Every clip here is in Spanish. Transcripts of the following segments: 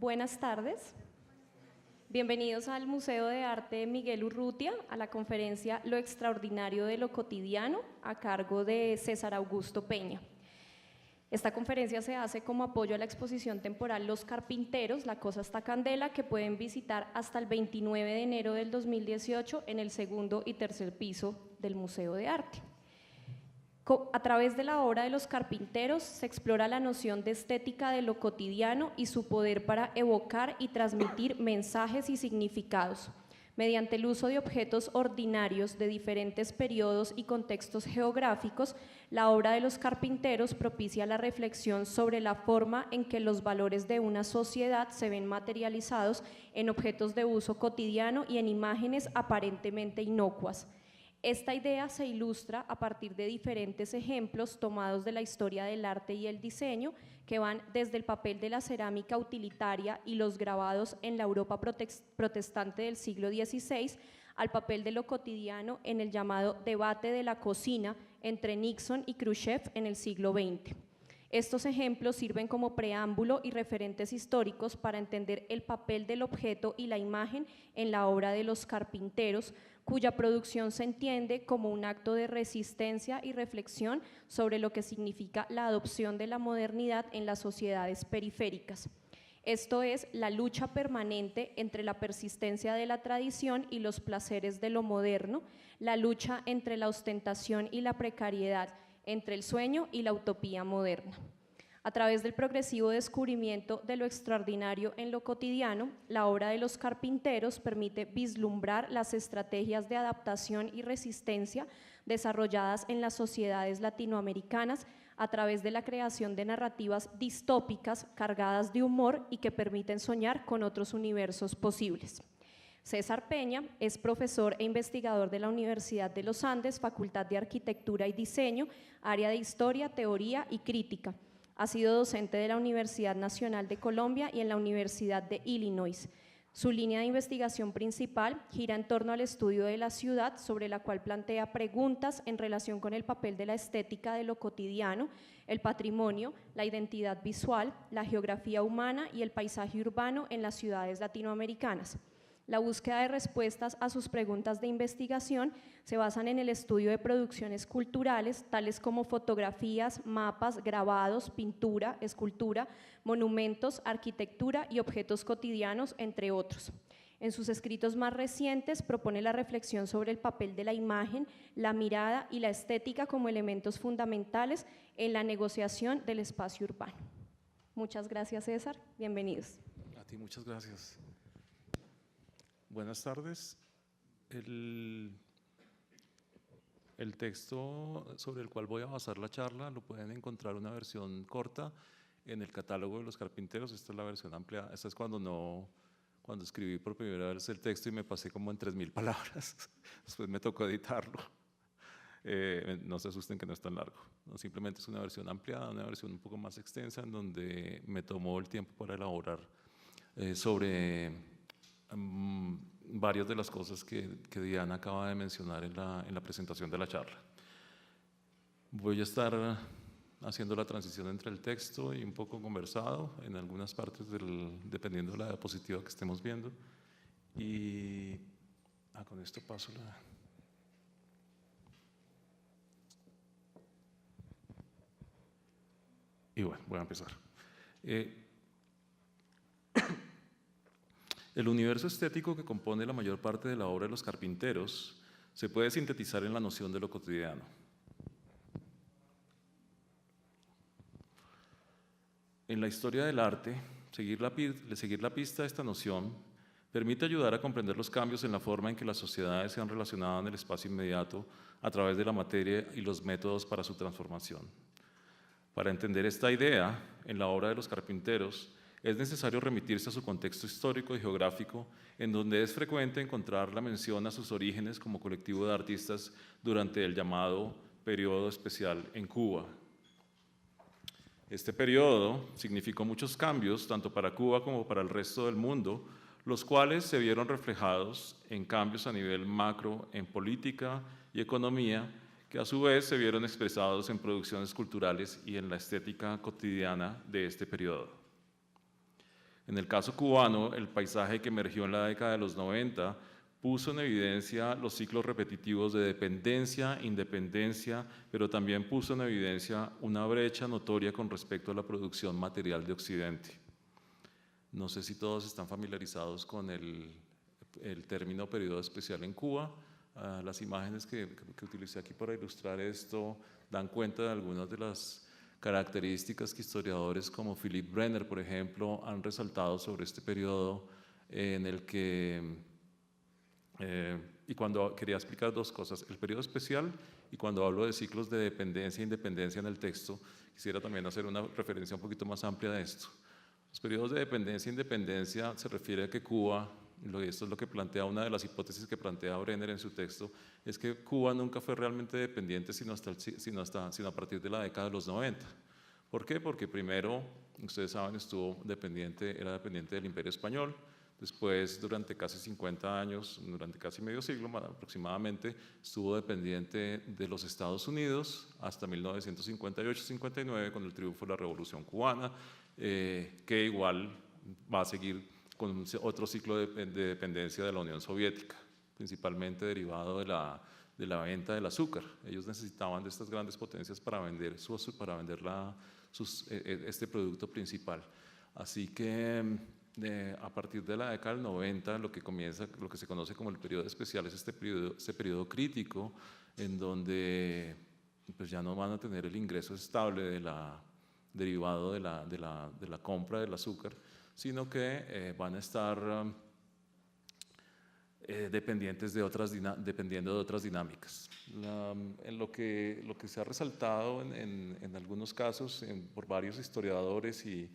Buenas tardes. Bienvenidos al Museo de Arte Miguel Urrutia, a la conferencia Lo extraordinario de lo cotidiano, a cargo de César Augusto Peña. Esta conferencia se hace como apoyo a la exposición temporal Los Carpinteros, La Cosa Está Candela, que pueden visitar hasta el 29 de enero del 2018 en el segundo y tercer piso del Museo de Arte. A través de la obra de los carpinteros se explora la noción de estética de lo cotidiano y su poder para evocar y transmitir mensajes y significados. Mediante el uso de objetos ordinarios de diferentes periodos y contextos geográficos, la obra de los carpinteros propicia la reflexión sobre la forma en que los valores de una sociedad se ven materializados en objetos de uso cotidiano y en imágenes aparentemente inocuas. Esta idea se ilustra a partir de diferentes ejemplos tomados de la historia del arte y el diseño, que van desde el papel de la cerámica utilitaria y los grabados en la Europa protestante del siglo XVI, al papel de lo cotidiano en el llamado debate de la cocina entre Nixon y Khrushchev en el siglo XX. Estos ejemplos sirven como preámbulo y referentes históricos para entender el papel del objeto y la imagen en la obra de los carpinteros, cuya producción se entiende como un acto de resistencia y reflexión sobre lo que significa la adopción de la modernidad en las sociedades periféricas. Esto es la lucha permanente entre la persistencia de la tradición y los placeres de lo moderno, la lucha entre la ostentación y la precariedad, entre el sueño y la utopía moderna. A través del progresivo descubrimiento de lo extraordinario en lo cotidiano, la obra de los carpinteros permite vislumbrar las estrategias de adaptación y resistencia desarrolladas en las sociedades latinoamericanas a través de la creación de narrativas distópicas cargadas de humor y que permiten soñar con otros universos posibles. César Peña es profesor e investigador de la Universidad de los Andes, Facultad de Arquitectura y Diseño, área de Historia, Teoría y Crítica. Ha sido docente de la Universidad Nacional de Colombia y en la Universidad de Illinois. Su línea de investigación principal gira en torno al estudio de la ciudad, sobre la cual plantea preguntas en relación con el papel de la estética de lo cotidiano, el patrimonio, la identidad visual, la geografía humana y el paisaje urbano en las ciudades latinoamericanas. La búsqueda de respuestas a sus preguntas de investigación se basan en el estudio de producciones culturales, tales como fotografías, mapas, grabados, pintura, escultura, monumentos, arquitectura y objetos cotidianos, entre otros. En sus escritos más recientes propone la reflexión sobre el papel de la imagen, la mirada y la estética como elementos fundamentales en la negociación del espacio urbano. Muchas gracias, César. Bienvenidos. A ti, muchas gracias. Buenas tardes. El texto sobre el cual voy a basar la charla lo pueden encontrar una versión corta en el catálogo de los carpinteros. Esta es la versión ampliada. Esta es cuando escribí por primera vez el texto y me pasé como en 3000 palabras. Después me tocó editarlo. No se asusten que no es tan largo. No, simplemente es una versión ampliada, una versión un poco más extensa en donde me tomó el tiempo para elaborar sobre varias de las cosas que Diana acaba de mencionar en la presentación de la charla. Voy a estar haciendo la transición entre el texto y un poco conversado en algunas partes, dependiendo de la diapositiva que estemos viendo. Y con esto paso la... Y bueno, voy a empezar. El universo estético que compone la mayor parte de la obra de los carpinteros se puede sintetizar en la noción de lo cotidiano. En la historia del arte, seguir la pista a esta noción permite ayudar a comprender los cambios en la forma en que las sociedades se han relacionado en el espacio inmediato a través de la materia y los métodos para su transformación. Para entender esta idea, en la obra de los carpinteros, es necesario remitirse a su contexto histórico y geográfico, en donde es frecuente encontrar la mención a sus orígenes como colectivo de artistas durante el llamado periodo especial en Cuba. Este periodo significó muchos cambios, tanto para Cuba como para el resto del mundo, los cuales se vieron reflejados en cambios a nivel macro en política y economía, que a su vez se vieron expresados en producciones culturales y en la estética cotidiana de este periodo. En el caso cubano, el paisaje que emergió en la década de los 90 puso en evidencia los ciclos repetitivos de dependencia, independencia, pero también puso en evidencia una brecha notoria con respecto a la producción material de Occidente. No sé si todos están familiarizados con el término periodo especial en Cuba. Las imágenes que utilicé aquí para ilustrar esto dan cuenta de algunas de las características que historiadores como Philipp Brenner, por ejemplo, han resaltado sobre este periodo en el que, y cuando quería explicar dos cosas, el periodo especial y cuando hablo de ciclos de dependencia e independencia en el texto, quisiera también hacer una referencia un poquito más amplia de esto. Los periodos de dependencia e independencia se refiere a que Cuba, esto es lo que plantea una de las hipótesis que plantea Brenner en su texto, es que Cuba nunca fue realmente dependiente sino a partir de la década de los 90. ¿Por qué? Porque primero, ustedes saben, era dependiente del Imperio Español. Después, durante casi 50 años, durante casi medio siglo aproximadamente, estuvo dependiente de los Estados Unidos hasta 1958-59, con el triunfo de la Revolución Cubana, que igual va a seguir con otro ciclo de dependencia de la Unión Soviética, principalmente derivado de la venta del azúcar. Ellos necesitaban de estas grandes potencias para vender este producto principal. Así que a partir de la década del 90, lo que se conoce como el periodo especial es este periodo crítico en donde pues ya no van a tener el ingreso estable derivado de la compra del azúcar, sino que van a estar dependiendo de otras dinámicas. En lo que se ha resaltado en algunos casos por varios historiadores y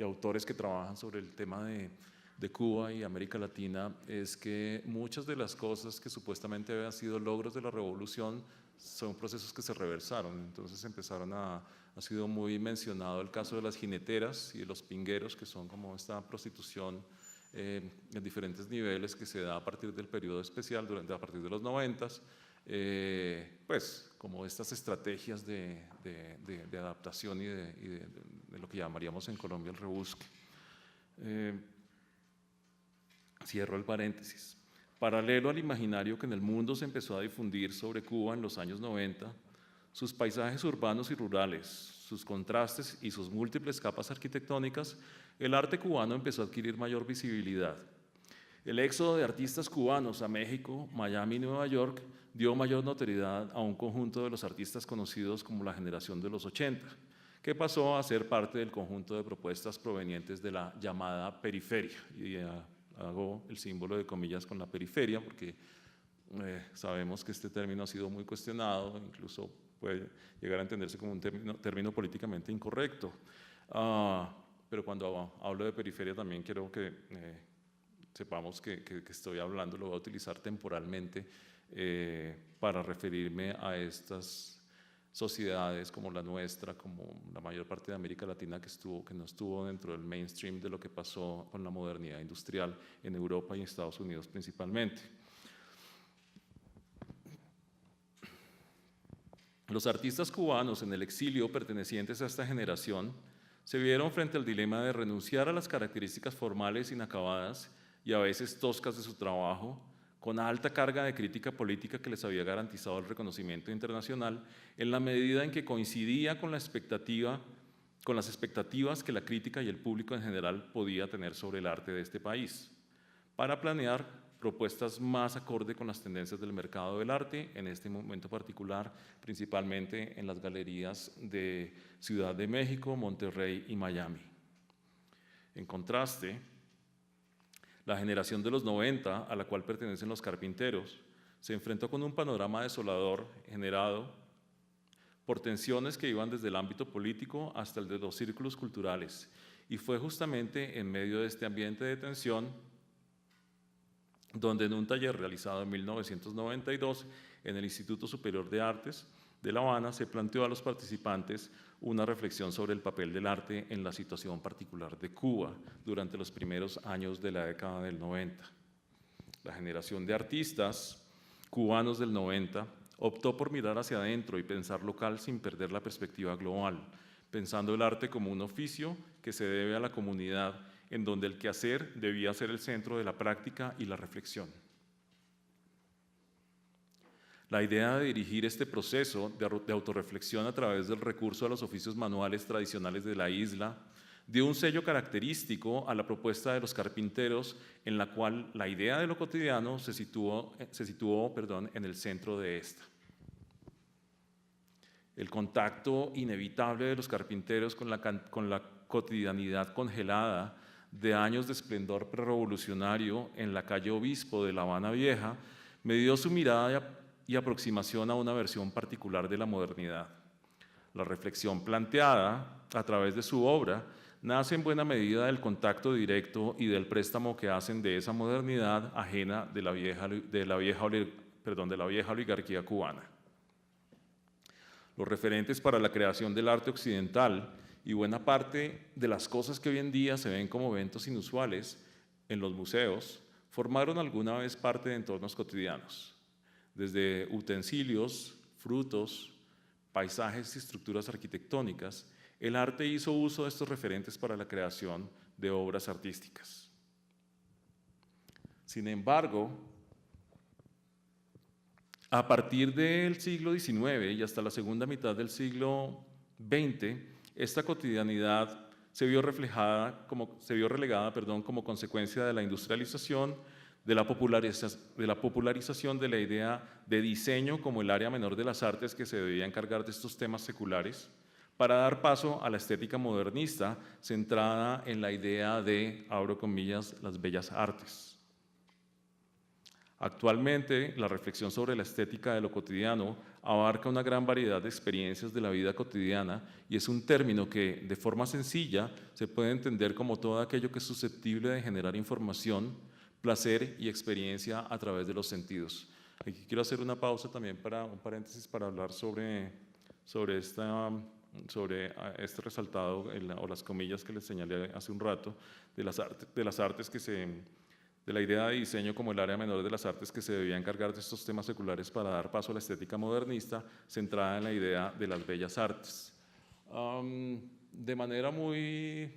autores que trabajan sobre el tema de Cuba y América Latina es que muchas de las cosas que supuestamente habían sido logros de la revolución son procesos que se reversaron. Entonces ha sido muy mencionado el caso de las jineteras y de los pingueros, que son como esta prostitución en diferentes niveles que se da a partir del periodo especial, a partir de los 90s, pues como estas estrategias de adaptación y de lo que llamaríamos en Colombia el rebusque. Cierro el paréntesis. Paralelo al imaginario que en el mundo se empezó a difundir sobre Cuba en los años 90, sus paisajes urbanos y rurales, sus contrastes y sus múltiples capas arquitectónicas, el arte cubano empezó a adquirir mayor visibilidad. El éxodo de artistas cubanos a México, Miami y Nueva York dio mayor notoriedad a un conjunto de los artistas conocidos como la generación de los 80, que pasó a ser parte del conjunto de propuestas provenientes de la llamada periferia. Y hago el símbolo de comillas con la periferia porque sabemos que este término ha sido muy cuestionado, incluso puede llegar a entenderse como un término políticamente incorrecto. Pero cuando hablo de periferia también quiero que sepamos que estoy hablando, lo voy a utilizar temporalmente para referirme a estas sociedades como la nuestra, como la mayor parte de América Latina que no estuvo dentro del mainstream de lo que pasó con la modernidad industrial en Europa y en Estados Unidos principalmente. Los artistas cubanos en el exilio pertenecientes a esta generación se vieron frente al dilema de renunciar a las características formales inacabadas y a veces toscas de su trabajo, con alta carga de crítica política que les había garantizado el reconocimiento internacional, en la medida en que coincidía con las expectativas que la crítica y el público en general podía tener sobre el arte de este país, para planear propuestas más acorde con las tendencias del mercado del arte, en este momento particular, principalmente en las galerías de Ciudad de México, Monterrey y Miami. En contraste, la generación de los 90, a la cual pertenecen los carpinteros, se enfrentó con un panorama desolador generado por tensiones que iban desde el ámbito político hasta el de los círculos culturales, y fue justamente en medio de este ambiente de tensión donde en un taller realizado en 1992 en el Instituto Superior de Artes de La Habana se planteó a los participantes una reflexión sobre el papel del arte en la situación particular de Cuba durante los primeros años de la década del 90. La generación de artistas cubanos del 90 optó por mirar hacia adentro y pensar local sin perder la perspectiva global, pensando el arte como un oficio que se debe a la comunidad, en donde el quehacer debía ser el centro de la práctica y la reflexión. La idea de dirigir este proceso de autorreflexión a través del recurso a los oficios manuales tradicionales de la isla dio un sello característico a la propuesta de los carpinteros, en la cual la idea de lo cotidiano se situó en el centro de esta. El contacto inevitable de los carpinteros con la cotidianidad congelada de años de esplendor prerevolucionario en la calle Obispo de La Habana Vieja me dio su mirada y aproximación a una versión particular de la modernidad. La reflexión planteada a través de su obra nace en buena medida del contacto directo y del préstamo que hacen de esa modernidad ajena de la vieja oligarquía cubana. Los referentes para la creación del arte occidental y buena parte de las cosas que hoy en día se ven como eventos inusuales en los museos formaron alguna vez parte de entornos cotidianos, desde utensilios, frutos, paisajes y estructuras arquitectónicas. El arte hizo uso de estos referentes para la creación de obras artísticas. Sin embargo, a partir del siglo XIX y hasta la segunda mitad del siglo XX, esta cotidianidad se vio relegada como consecuencia de la industrialización, de la popularización de la idea de diseño como el área menor de las artes que se debía encargar de estos temas seculares, para dar paso a la estética modernista centrada en la idea de, abro comillas, las bellas artes. Actualmente, la reflexión sobre la estética de lo cotidiano abarca una gran variedad de experiencias de la vida cotidiana y es un término que, de forma sencilla, se puede entender como todo aquello que es susceptible de generar información, placer y experiencia a través de los sentidos. Aquí quiero hacer una pausa también para un paréntesis para hablar sobre este resaltado o las comillas que les señalé hace un rato de la idea de diseño como el área menor de las artes que se debía encargar de estos temas seculares para dar paso a la estética modernista centrada en la idea de las bellas artes. De manera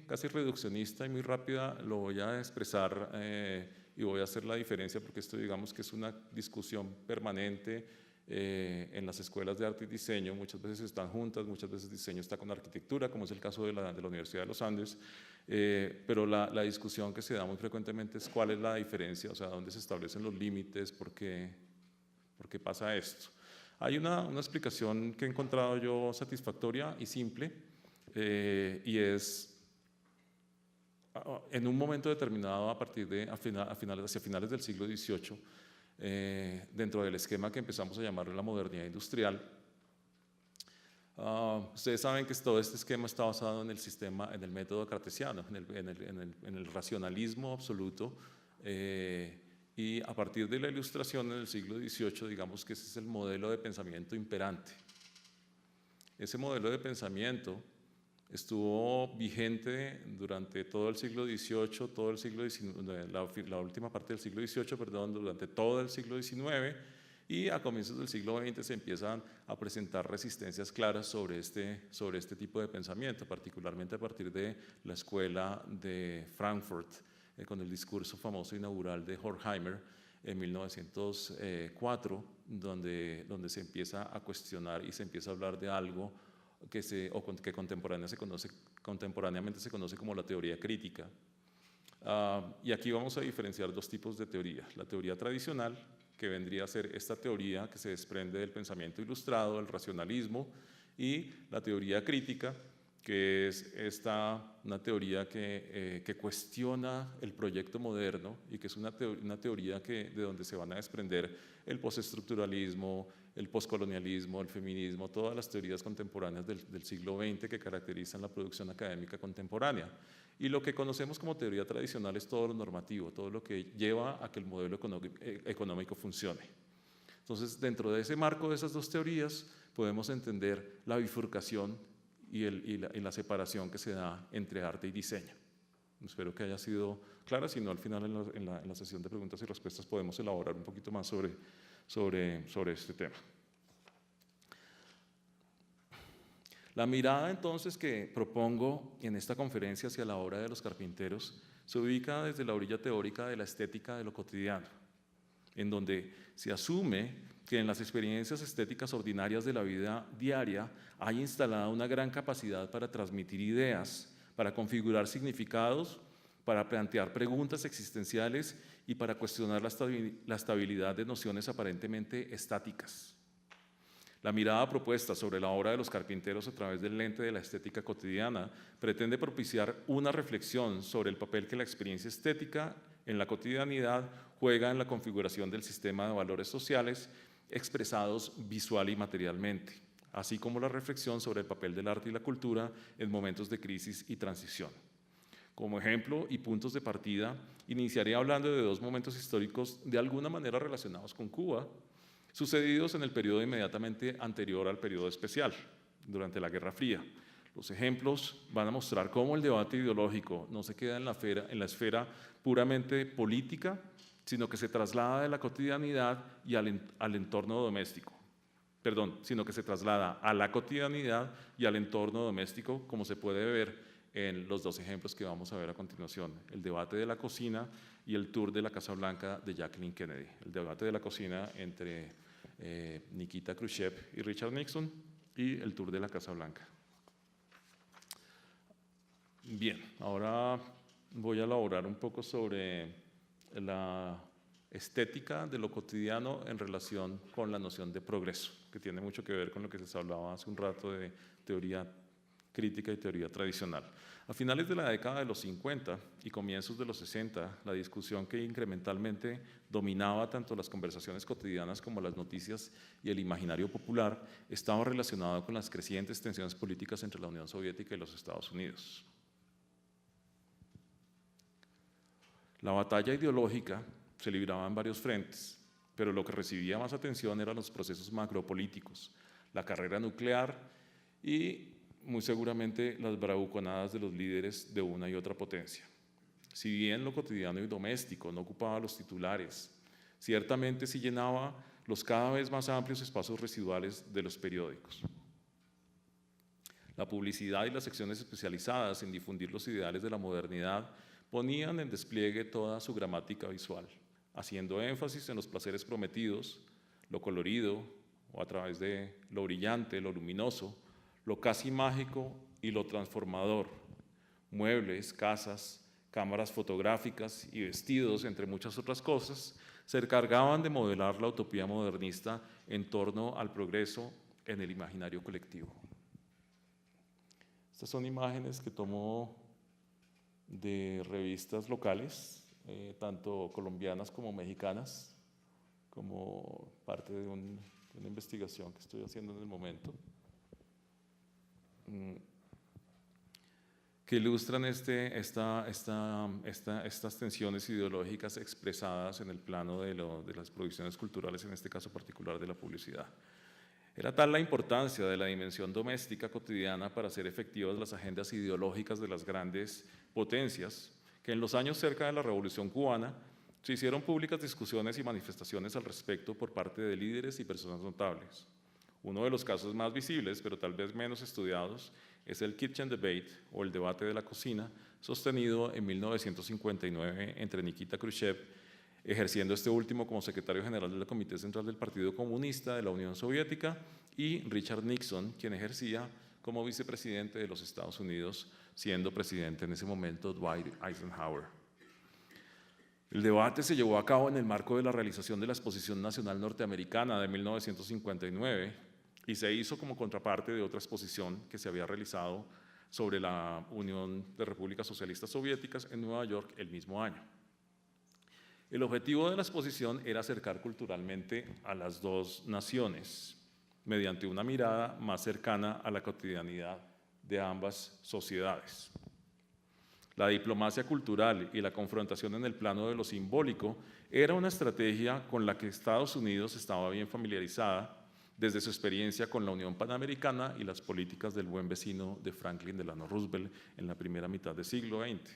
casi reduccionista y muy rápida lo voy a expresar y voy a hacer la diferencia porque esto digamos que es una discusión permanente en las escuelas de arte y diseño. Muchas veces están juntas, muchas veces diseño está con arquitectura, como es el caso de la Universidad de los Andes, pero la discusión que se da muy frecuentemente es cuál es la diferencia, o sea, dónde se establecen los límites, por qué pasa esto. Hay una explicación que he encontrado yo satisfactoria y simple, y es en un momento determinado hacia finales del siglo XVIII, dentro del esquema que empezamos a llamar la modernidad industrial. Ustedes saben que todo este esquema está basado en el método cartesiano, en el racionalismo absoluto, y a partir de la Ilustración en el siglo XVIII, digamos que ese es el modelo de pensamiento imperante. Ese modelo de pensamiento estuvo vigente durante todo el siglo XVIII, todo el siglo XIX, la última parte del siglo XVIII, perdón, durante todo el siglo XIX, y a comienzos del siglo XX se empiezan a presentar resistencias claras sobre este tipo de pensamiento, particularmente a partir de la escuela de Frankfurt, con el discurso famoso inaugural de Horkheimer en 1904, donde se empieza a cuestionar y se empieza a hablar de algo que contemporáneamente se conoce como la teoría crítica. Y aquí vamos a diferenciar dos tipos de teorías. La teoría tradicional, que vendría a ser esta teoría que se desprende del pensamiento ilustrado, del racionalismo, y la teoría crítica, que es una teoría que cuestiona el proyecto moderno y que es una teoría de donde se van a desprender el postestructuralismo, el poscolonialismo, el feminismo, todas las teorías contemporáneas del siglo XX que caracterizan la producción académica contemporánea. Y lo que conocemos como teoría tradicional es todo lo normativo, todo lo que lleva a que el modelo económico funcione. Entonces, dentro de ese marco de esas dos teorías, podemos entender la bifurcación y la separación que se da entre arte y diseño. Espero que haya sido clara, si no al final en la sesión de preguntas y respuestas podemos elaborar un poquito más sobre este tema. La mirada entonces que propongo en esta conferencia hacia la obra de los carpinteros se ubica desde la orilla teórica de la estética de lo cotidiano, en donde se asume que en las experiencias estéticas ordinarias de la vida diaria hay instalada una gran capacidad para transmitir ideas, para configurar significados, para plantear preguntas existenciales y para cuestionar la estabilidad de nociones aparentemente estáticas. La mirada propuesta sobre la obra de los carpinteros a través del lente de la estética cotidiana pretende propiciar una reflexión sobre el papel que la experiencia estética en la cotidianidad juega en la configuración del sistema de valores sociales expresados visual y materialmente, así como la reflexión sobre el papel del arte y la cultura en momentos de crisis y transición. Como ejemplo y puntos de partida, iniciaré hablando de dos momentos históricos de alguna manera relacionados con Cuba, sucedidos en el periodo inmediatamente anterior al periodo especial, durante la Guerra Fría. Los ejemplos van a mostrar cómo el debate ideológico no se queda en la esfera puramente política, sino que se traslada de la cotidianidad y al entorno doméstico. Sino que se traslada a la cotidianidad y al entorno doméstico, como se puede ver en los dos ejemplos que vamos a ver a continuación, el debate de la cocina y el tour de la Casa Blanca de Jacqueline Kennedy. El debate de la cocina entre Nikita Khrushchev y Richard Nixon y el tour de la Casa Blanca. Bien, ahora voy a elaborar un poco sobre la estética de lo cotidiano en relación con la noción de progreso, que tiene mucho que ver con lo que se hablaba hace un rato de teoría crítica y teoría tradicional. A finales de la década de los 50 y comienzos de los 60, la discusión que incrementalmente dominaba tanto las conversaciones cotidianas como las noticias y el imaginario popular estaba relacionada con las crecientes tensiones políticas entre la Unión Soviética y los Estados Unidos. La batalla ideológica se libraba en varios frentes, pero lo que recibía más atención eran los procesos macropolíticos, la carrera nuclear y muy seguramente las bravuconadas de los líderes de una y otra potencia. Si bien lo cotidiano y doméstico no ocupaba los titulares, ciertamente sí llenaba los cada vez más amplios espacios residuales de los periódicos. La publicidad y las secciones especializadas en difundir los ideales de la modernidad ponían en despliegue toda su gramática visual, haciendo énfasis en los placeres prometidos, lo colorido, o a través de lo brillante, lo luminoso, lo casi mágico y lo transformador, muebles, casas, cámaras fotográficas y vestidos, entre muchas otras cosas, se encargaban de modelar la utopía modernista en torno al progreso en el imaginario colectivo. Estas son imágenes que tomó de revistas locales, tanto colombianas como mexicanas, como parte de una investigación que estoy haciendo en el momento, que ilustran estas tensiones ideológicas expresadas en el plano de las producciones culturales, en este caso particular de la publicidad. Era tal la importancia de la dimensión doméstica cotidiana para hacer efectivas las agendas ideológicas de las grandes potencias, que en los años cerca de la Revolución Cubana se hicieron públicas discusiones y manifestaciones al respecto por parte de líderes y personas notables. Uno de los casos más visibles, pero tal vez menos estudiados, es el Kitchen Debate, o el debate de la cocina, sostenido en 1959 entre Nikita Khrushchev, ejerciendo este último como secretario general del Comité Central del Partido Comunista de la Unión Soviética, y Richard Nixon, quien ejercía como vicepresidente de los Estados Unidos, siendo presidente en ese momento Dwight Eisenhower. El debate se llevó a cabo en el marco de la realización de la Exposición Nacional Norteamericana de 1959 y se hizo como contraparte de otra exposición que se había realizado sobre la Unión de Repúblicas Socialistas Soviéticas en Nueva York el mismo año. El objetivo de la exposición era acercar culturalmente a las dos naciones mediante una mirada más cercana a la cotidianidad de ambas sociedades. La diplomacia cultural y la confrontación en el plano de lo simbólico era una estrategia con la que Estados Unidos estaba bien familiarizada desde su experiencia con la Unión Panamericana y las políticas del buen vecino de Franklin Delano Roosevelt en la primera mitad del siglo XX.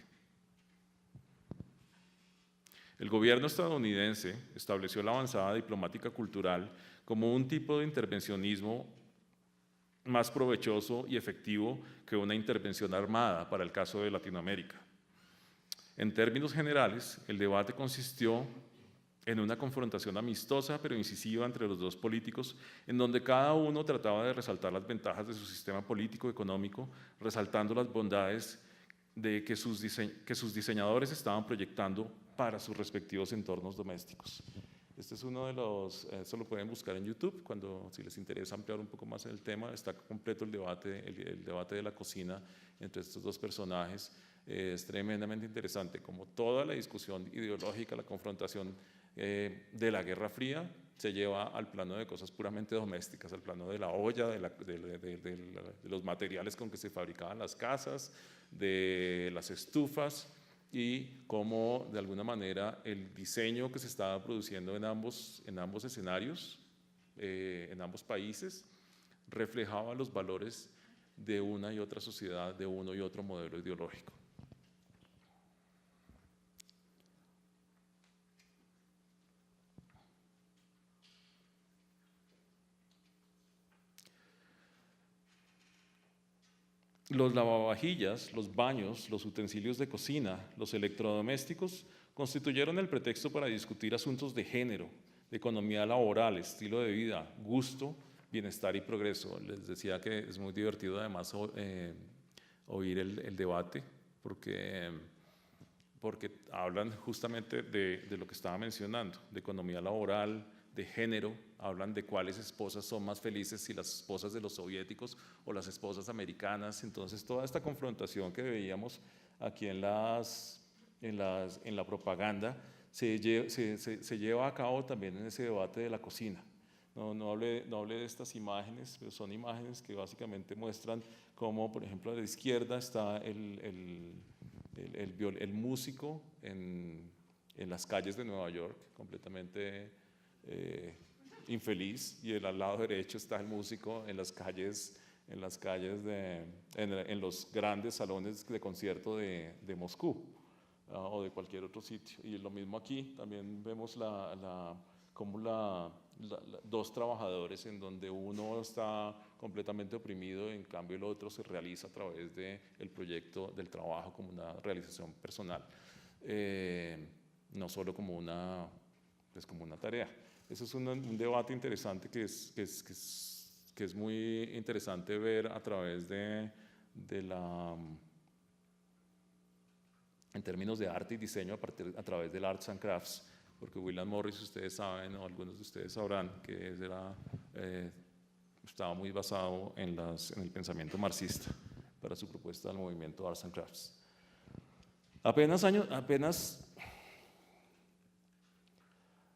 El gobierno estadounidense estableció la avanzada diplomática cultural como un tipo de intervencionismo más provechoso y efectivo que una intervención armada para el caso de Latinoamérica. En términos generales, el debate consistió en una confrontación amistosa pero incisiva entre los dos políticos, en donde cada uno trataba de resaltar las ventajas de su sistema político-económico, resaltando las bondades que sus diseñadores estaban proyectando para sus respectivos entornos domésticos. Este es uno de los, eso lo pueden buscar en YouTube, si les interesa ampliar un poco más en el tema, está completo el debate de la cocina entre estos dos personajes. Es tremendamente interesante, como toda la discusión ideológica, la confrontación de la Guerra Fría se lleva al plano de cosas puramente domésticas, al plano de la olla, de los materiales con que se fabricaban las casas, de las estufas, y cómo de alguna manera el diseño que se estaba produciendo en ambos escenarios, en ambos países, reflejaba los valores de una y otra sociedad, de uno y otro modelo ideológico. Los lavavajillas, los baños, los utensilios de cocina, los electrodomésticos constituyeron el pretexto para discutir asuntos de género, de economía laboral, estilo de vida, gusto, bienestar y progreso. Les decía que es muy divertido además oír el debate porque hablan justamente de lo que estaba mencionando, de economía laboral, de género, hablan de cuáles esposas son más felices, si las esposas de los soviéticos o las esposas americanas. Entonces toda esta confrontación que veíamos aquí en la propaganda se lleva a cabo también en ese debate de la cocina. No hablé de estas imágenes, pero son imágenes que básicamente muestran cómo, por ejemplo, a la izquierda está el músico en las calles de Nueva York, completamente infeliz, y al lado derecho está el músico en los grandes salones de concierto de Moscú o de cualquier otro sitio. Y lo mismo aquí, también vemos como dos trabajadores en donde uno está completamente oprimido, en cambio el otro se realiza a través del proyecto del trabajo como una realización personal, no solo como una tarea. Eso es un debate interesante que es muy interesante ver a través en términos de arte y diseño a través del Arts and Crafts, porque William Morris, ustedes saben, o algunos de ustedes sabrán, que estaba muy basado en el pensamiento marxista para su propuesta del movimiento Arts and Crafts.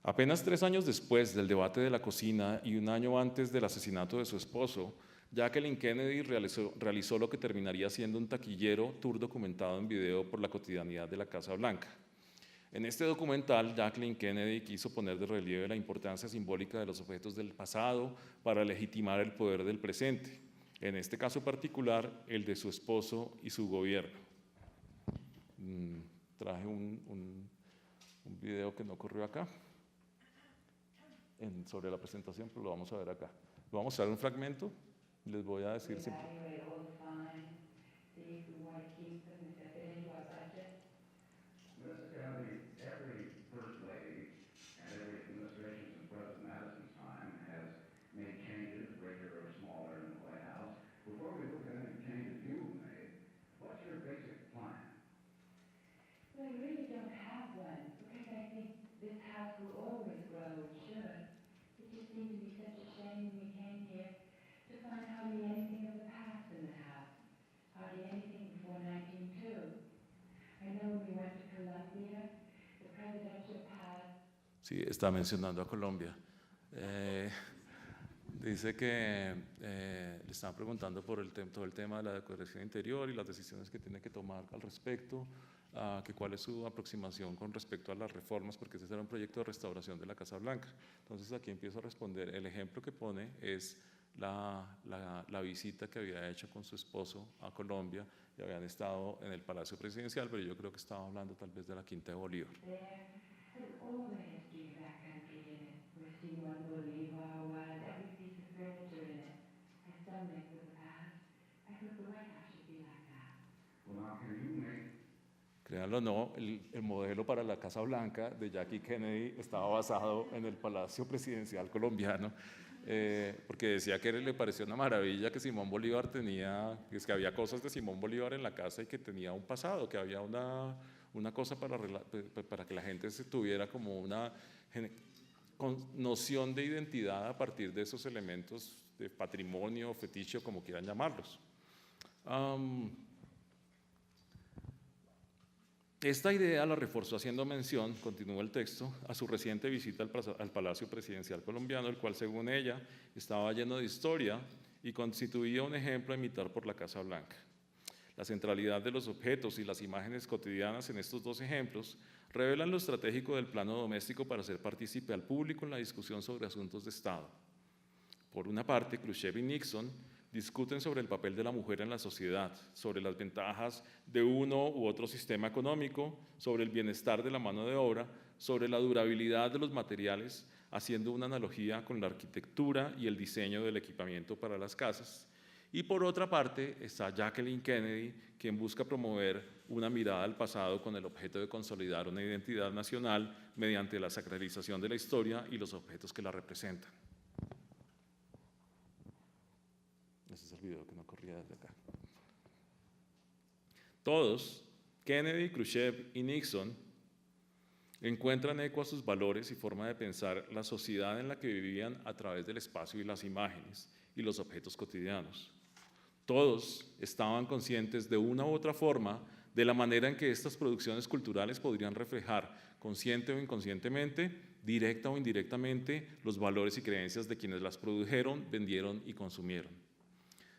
Apenas 3 años después del debate de la cocina y un año antes del asesinato de su esposo, Jacqueline Kennedy realizó lo que terminaría siendo un taquillero tour documentado en video por la cotidianidad de la Casa Blanca. En este documental, Jacqueline Kennedy quiso poner de relieve la importancia simbólica de los objetos del pasado para legitimar el poder del presente, en este caso particular, el de su esposo y su gobierno. Traje un video que no corrió acá sobre la presentación, pero lo vamos a ver acá. Vamos a ver un fragmento, les voy a decir siempre. Sí, está mencionando a Colombia. Dice que le están preguntando por todo el tema de la decoración interior y las decisiones que tiene que tomar al respecto, que cuál es su aproximación con respecto a las reformas, porque ese era un proyecto de restauración de la Casa Blanca. Entonces aquí empiezo a responder. El ejemplo que pone es la visita que había hecho con su esposo a Colombia, y habían estado en el Palacio Presidencial, pero yo creo que estaba hablando tal vez de la Quinta de Bolívar. Créanlo o no, el modelo para la Casa Blanca de Jackie Kennedy estaba basado en el Palacio Presidencial colombiano, porque decía que le pareció una maravilla que Simón Bolívar tenía, que había cosas de Simón Bolívar en la casa y que tenía un pasado, que había una cosa para que la gente se tuviera como una noción de identidad a partir de esos elementos de patrimonio, fetiche, como quieran llamarlos. Esta idea la reforzó haciendo mención, continúa el texto, a su reciente visita al Palacio Presidencial colombiano, el cual, según ella, estaba lleno de historia y constituía un ejemplo a imitar por la Casa Blanca. La centralidad de los objetos y las imágenes cotidianas en estos dos ejemplos revelan lo estratégico del plano doméstico para hacer partícipe al público en la discusión sobre asuntos de Estado. Por una parte, Khrushchev y Nixon discuten sobre el papel de la mujer en la sociedad, sobre las ventajas de uno u otro sistema económico, sobre el bienestar de la mano de obra, sobre la durabilidad de los materiales, haciendo una analogía con la arquitectura y el diseño del equipamiento para las casas. Y por otra parte está Jacqueline Kennedy, quien busca promover una mirada al pasado con el objeto de consolidar una identidad nacional mediante la sacralización de la historia y los objetos que la representan. Ese es el video que no corría desde acá. Todos, Kennedy, Khrushchev y Nixon, encuentran eco a sus valores y forma de pensar la sociedad en la que vivían a través del espacio y las imágenes y los objetos cotidianos. Todos estaban conscientes de una u otra forma de la manera en que estas producciones culturales podrían reflejar, consciente o inconscientemente, directa o indirectamente, los valores y creencias de quienes las produjeron, vendieron y consumieron.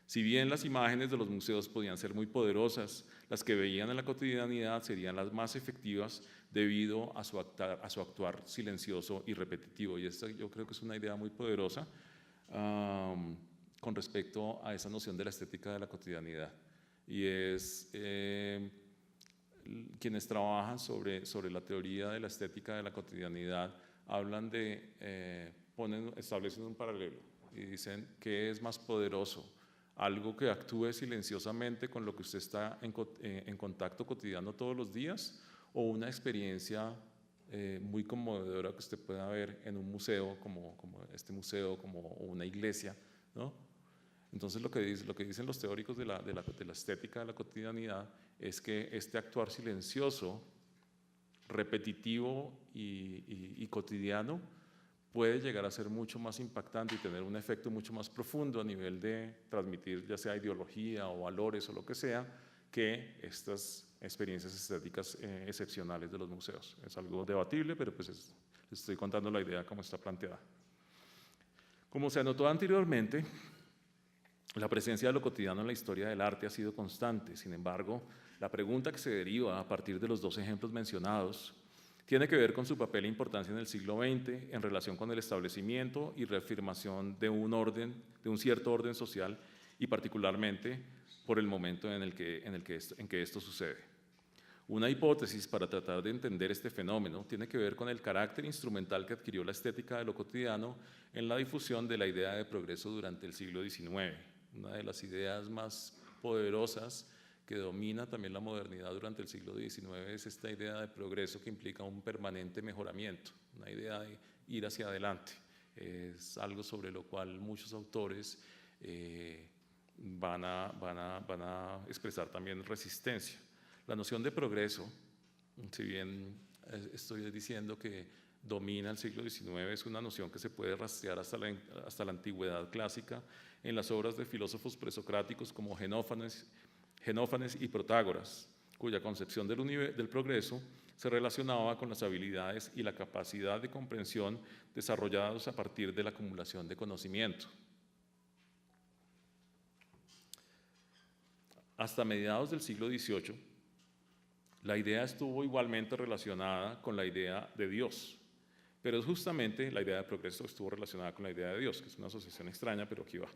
Si bien las imágenes de los museos podían ser muy poderosas, las que veían en la cotidianidad serían las más efectivas debido a su actuar silencioso y repetitivo. Y esta yo creo que es una idea muy poderosa con respecto a esa noción de la estética de la cotidianidad. Y es quienes trabajan sobre la teoría de la estética de la cotidianidad hablan de, establecen un paralelo y dicen que es más poderoso, algo que actúe silenciosamente con lo que usted está en contacto cotidiano todos los días, o una experiencia muy conmovedora que usted pueda ver en un museo como este museo, como una iglesia, ¿no? Entonces lo que dicen los teóricos de la estética de la cotidianidad es que este actuar silencioso, repetitivo y cotidiano puede llegar a ser mucho más impactante y tener un efecto mucho más profundo a nivel de transmitir ya sea ideología o valores o lo que sea, que estas experiencias estéticas excepcionales de los museos. Es algo debatible, pero pues les estoy contando la idea como está planteada. Como se anotó anteriormente, la presencia de lo cotidiano en la historia del arte ha sido constante. Sin embargo, la pregunta que se deriva a partir de los dos ejemplos mencionados tiene que ver con su papel e importancia en el siglo XX en relación con el establecimiento y reafirmación de un cierto orden social, y particularmente por el momento en que esto sucede. Una hipótesis para tratar de entender este fenómeno tiene que ver con el carácter instrumental que adquirió la estética de lo cotidiano en la difusión de la idea de progreso durante el siglo XIX, una de las ideas más poderosas que domina también la modernidad durante el siglo XIX es esta idea de progreso que implica un permanente mejoramiento, una idea de ir hacia adelante. Es algo sobre lo cual muchos autores van a expresar también resistencia. La noción de progreso, si bien estoy diciendo que domina el siglo XIX, es una noción que se puede rastrear hasta la antigüedad clásica en las obras de filósofos presocráticos como Genófanes y Protágoras, cuya concepción del progreso se relacionaba con las habilidades y la capacidad de comprensión desarrollados a partir de la acumulación de conocimiento. Hasta mediados del siglo XVIII, la idea estuvo igualmente relacionada con la idea de Dios, pero es justamente la idea de progreso estuvo relacionada con la idea de Dios, que es una asociación extraña, pero aquí va.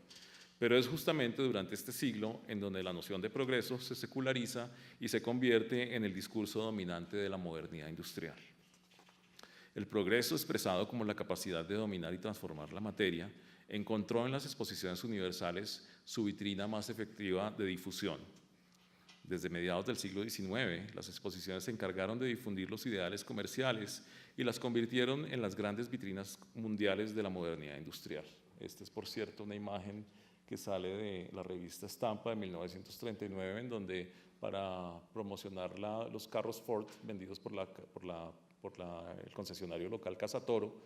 Pero es justamente durante este siglo en donde la noción de progreso se seculariza y se convierte en el discurso dominante de la modernidad industrial. El progreso, expresado como la capacidad de dominar y transformar la materia, encontró en las exposiciones universales su vitrina más efectiva de difusión. Desde mediados del siglo XIX, las exposiciones se encargaron de difundir los ideales comerciales y las convirtieron en las grandes vitrinas mundiales de la modernidad industrial. Esta es, por cierto, una imagen que sale de la revista Estampa de 1939, en donde para promocionar los carros Ford vendidos por el concesionario local Casa Toro,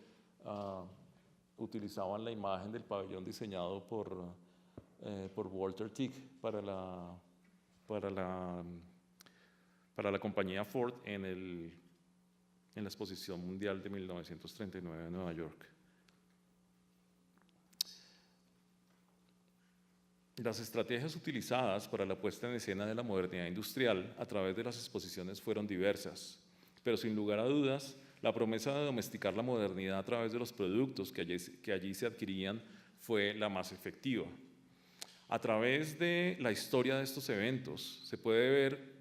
utilizaban la imagen del pabellón diseñado por Walter Teague para la compañía Ford en la exposición mundial de 1939 en Nueva York. Las estrategias utilizadas para la puesta en escena de la modernidad industrial a través de las exposiciones fueron diversas, pero sin lugar a dudas, la promesa de domesticar la modernidad a través de los productos que allí se adquirían fue la más efectiva. A través de la historia de estos eventos se puede ver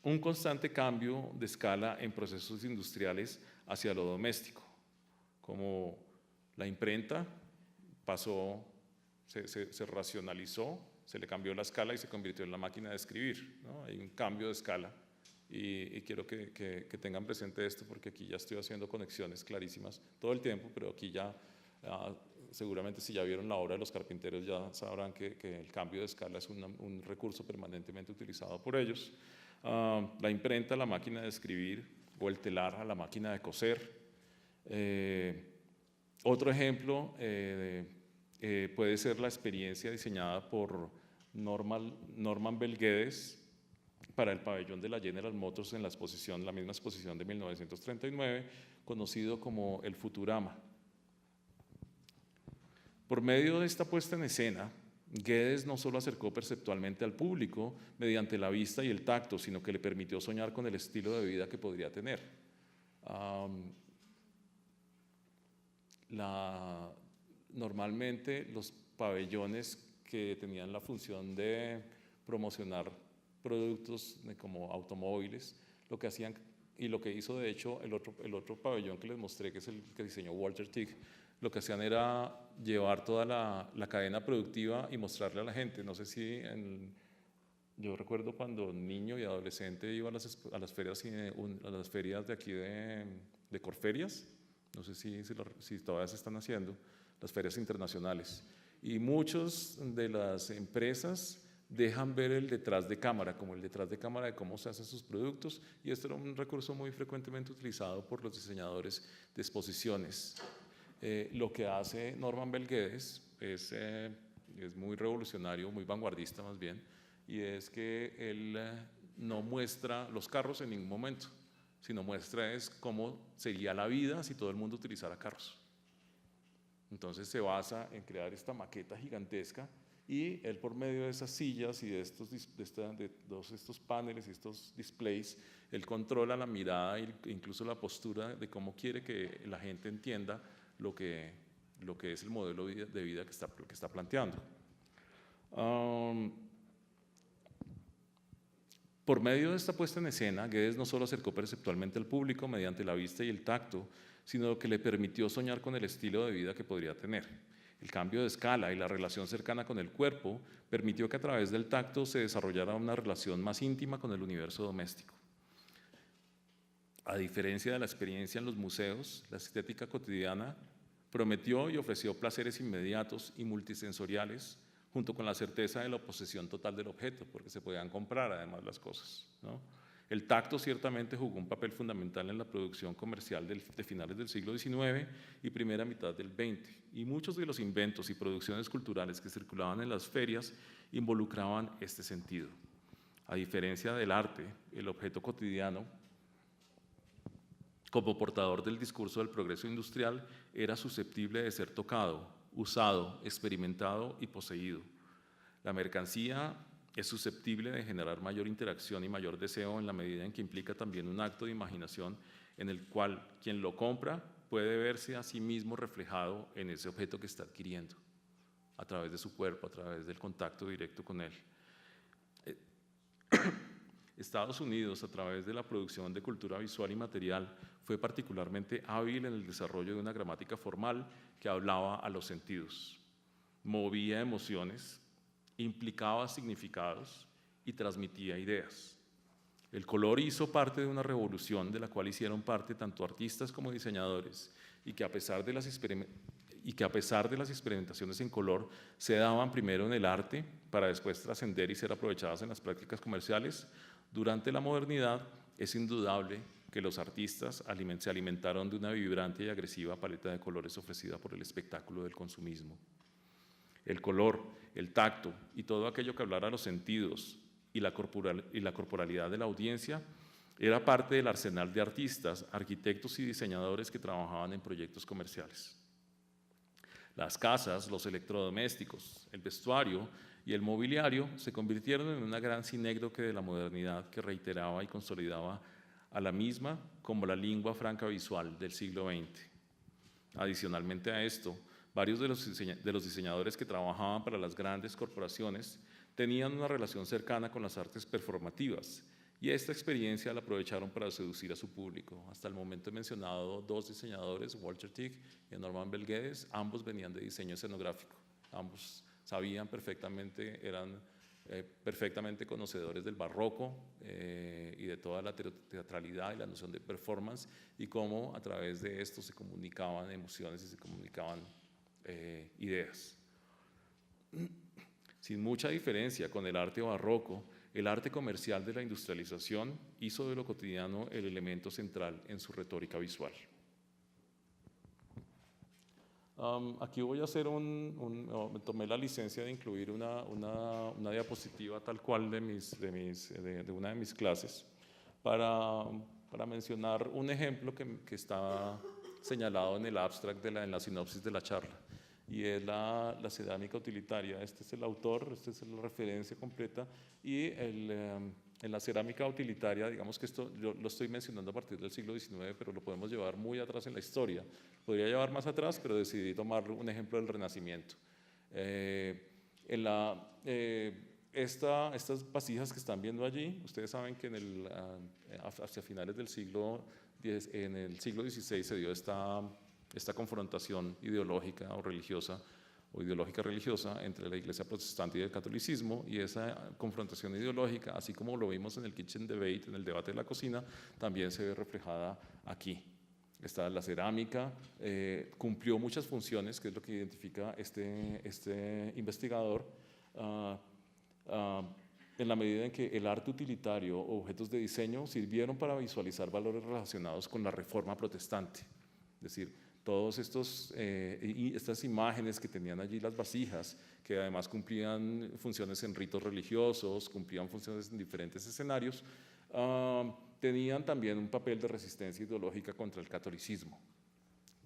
un constante cambio de escala en procesos industriales hacia lo doméstico, como la imprenta se racionalizó, se le cambió la escala y se convirtió en la máquina de escribir, ¿no? Hay un cambio de escala y quiero que tengan presente esto, porque aquí ya estoy haciendo conexiones clarísimas todo el tiempo, pero aquí ya seguramente si ya vieron la obra de los carpinteros ya sabrán que el cambio de escala es un recurso permanentemente utilizado por ellos. La imprenta, la máquina de escribir, o el telar a la máquina de coser. Otro ejemplo puede ser la experiencia diseñada por Norman Bel Geddes para el pabellón de la General Motors en la misma exposición de 1939, conocido como el Futurama. Por medio de esta puesta en escena, Geddes no solo acercó perceptualmente al público mediante la vista y el tacto, sino que le permitió soñar con el estilo de vida que podría tener. Normalmente los pabellones que tenían la función de promocionar productos como automóviles, lo que hacían, y lo que hizo de hecho el otro pabellón que les mostré, que es el que diseñó Walter Teague, lo que hacían era llevar toda la cadena productiva y mostrarle a la gente. No sé si yo recuerdo cuando niño y adolescente iba a las ferias de aquí de Corferias, no sé si todavía se están haciendo, las ferias internacionales. Y muchas de las empresas dejan ver el detrás de cámara, como el detrás de cámara de cómo se hacen sus productos, y esto era un recurso muy frecuentemente utilizado por los diseñadores de exposiciones. Lo que hace Norman Bel Geddes es muy revolucionario, muy vanguardista más bien, y es que él no muestra los carros en ningún momento, sino muestra es cómo sería la vida si todo el mundo utilizara carros. Entonces se basa en crear esta maqueta gigantesca, y él, por medio de esas sillas y de todos estos paneles y estos displays, él controla la mirada e incluso la postura de cómo quiere que la gente entienda lo que es el modelo de vida que está planteando. Por medio de esta puesta en escena, Geddes no solo acercó perceptualmente al público mediante la vista y el tacto, sino que le permitió soñar con el estilo de vida que podría tener. El cambio de escala y la relación cercana con el cuerpo permitió que a través del tacto se desarrollara una relación más íntima con el universo doméstico. A diferencia de la experiencia en los museos, la estética cotidiana prometió y ofreció placeres inmediatos y multisensoriales, junto con la certeza de la posesión total del objeto, porque se podían comprar además las cosas, ¿no? El tacto ciertamente jugó un papel fundamental en la producción comercial de finales del siglo XIX y primera mitad del XX, y muchos de los inventos y producciones culturales que circulaban en las ferias involucraban este sentido. A diferencia del arte, el objeto cotidiano, como portador del discurso del progreso industrial, era susceptible de ser tocado, usado, experimentado y poseído. La mercancía es susceptible de generar mayor interacción y mayor deseo en la medida en que implica también un acto de imaginación en el cual quien lo compra puede verse a sí mismo reflejado en ese objeto que está adquiriendo, a través de su cuerpo, a través del contacto directo con él. Estados Unidos, a través de la producción de cultura visual y material, fue particularmente hábil en el desarrollo de una gramática formal que hablaba a los sentidos, movía emociones, implicaba significados y transmitía ideas. El color hizo parte de una revolución de la cual hicieron parte tanto artistas como diseñadores y que a pesar de las experimentaciones en color se daban primero en el arte para después trascender y ser aprovechadas en las prácticas comerciales, durante la modernidad es indudable que los artistas se alimentaron de una vibrante y agresiva paleta de colores ofrecida por el espectáculo del consumismo. El color, el tacto y todo aquello que hablara a los sentidos y la corporalidad de la audiencia era parte del arsenal de artistas, arquitectos y diseñadores que trabajaban en proyectos comerciales. Las casas, los electrodomésticos, el vestuario y el mobiliario se convirtieron en una gran sinécdoque de la modernidad que reiteraba y consolidaba a la misma como la lingua franca visual del siglo XX. Adicionalmente a esto, varios de los diseñadores que trabajaban para las grandes corporaciones tenían una relación cercana con las artes performativas y esta experiencia la aprovecharon para seducir a su público. Hasta el momento he mencionado dos diseñadores, Walter Tick y Norman Belguedes, ambos venían de diseño escenográfico, ambos sabían perfectamente, eran perfectamente conocedores del barroco y de toda la teatralidad y la noción de performance y cómo a través de esto se comunicaban emociones y se comunicaban ideas. Sin mucha diferencia con el arte barroco, el arte comercial de la industrialización hizo de lo cotidiano el elemento central en su retórica visual. Aquí voy a hacer me tomé la licencia de incluir una diapositiva tal cual de una de mis clases para mencionar un ejemplo que está señalado en el abstract, en la sinopsis de la charla, y es la cerámica utilitaria. Este es el autor, esta es la referencia completa, y en la cerámica utilitaria, digamos que esto yo lo estoy mencionando a partir del siglo XIX, pero lo podemos llevar muy atrás en la historia. Podría llevar más atrás, pero decidí tomar un ejemplo del Renacimiento. Estas vasijas que están viendo allí, ustedes saben que hacia finales del siglo X, en el siglo XVI se dio esta confrontación ideológica o religiosa o ideológica religiosa entre la iglesia protestante y el catolicismo, y esa confrontación ideológica, así como lo vimos en el kitchen debate, en el debate de la cocina, también se ve reflejada aquí. La cerámica cumplió muchas funciones, que es lo que identifica este investigador, en la medida en que el arte utilitario o objetos de diseño sirvieron para visualizar valores relacionados con la reforma protestante. Es decir, todas estas imágenes que tenían allí las vasijas, que además cumplían funciones en ritos religiosos, cumplían funciones en diferentes escenarios, tenían también un papel de resistencia ideológica contra el catolicismo,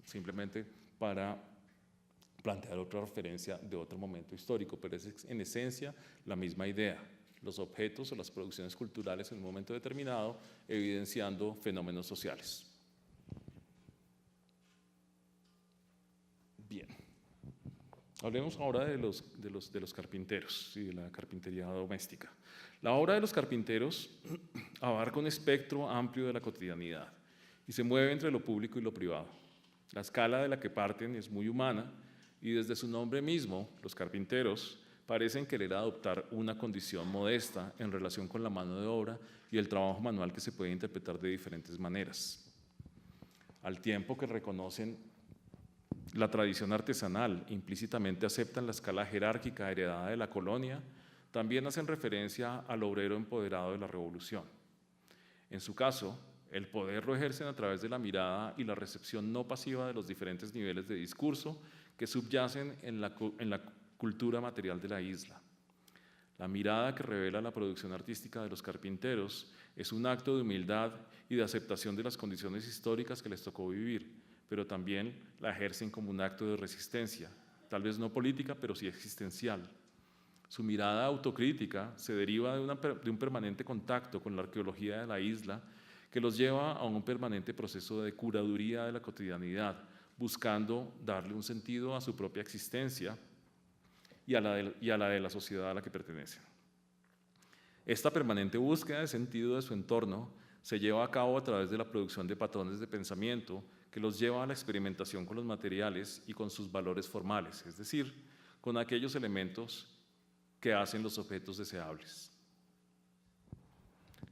simplemente para plantear otra referencia de otro momento histórico, pero es en esencia la misma idea. Los objetos o las producciones culturales en un momento determinado evidenciando fenómenos sociales. Bien, hablemos ahora de los carpinteros y de la carpintería doméstica. La obra de los carpinteros abarca un espectro amplio de la cotidianidad y se mueve entre lo público y lo privado. La escala de la que parten es muy humana y desde su nombre mismo, los carpinteros parecen querer adoptar una condición modesta en relación con la mano de obra y el trabajo manual que se puede interpretar de diferentes maneras. Al tiempo que reconocen la tradición artesanal, implícitamente aceptan la escala jerárquica heredada de la colonia, también hacen referencia al obrero empoderado de la revolución. En su caso, el poder lo ejercen a través de la mirada y la recepción no pasiva de los diferentes niveles de discurso que subyacen en la cultura material de la isla. La mirada que revela la producción artística de los carpinteros es un acto de humildad y de aceptación de las condiciones históricas que les tocó vivir, pero también la ejercen como un acto de resistencia, tal vez no política, pero sí existencial. Su mirada autocrítica se deriva de un permanente contacto con la arqueología de la isla que los lleva a un permanente proceso de curaduría de la cotidianidad, buscando darle un sentido a su propia existencia y a la de la sociedad a la que pertenecen. Esta permanente búsqueda de sentido de su entorno se lleva a cabo a través de la producción de patrones de pensamiento que los lleva a la experimentación con los materiales y con sus valores formales, es decir, con aquellos elementos que hacen los objetos deseables.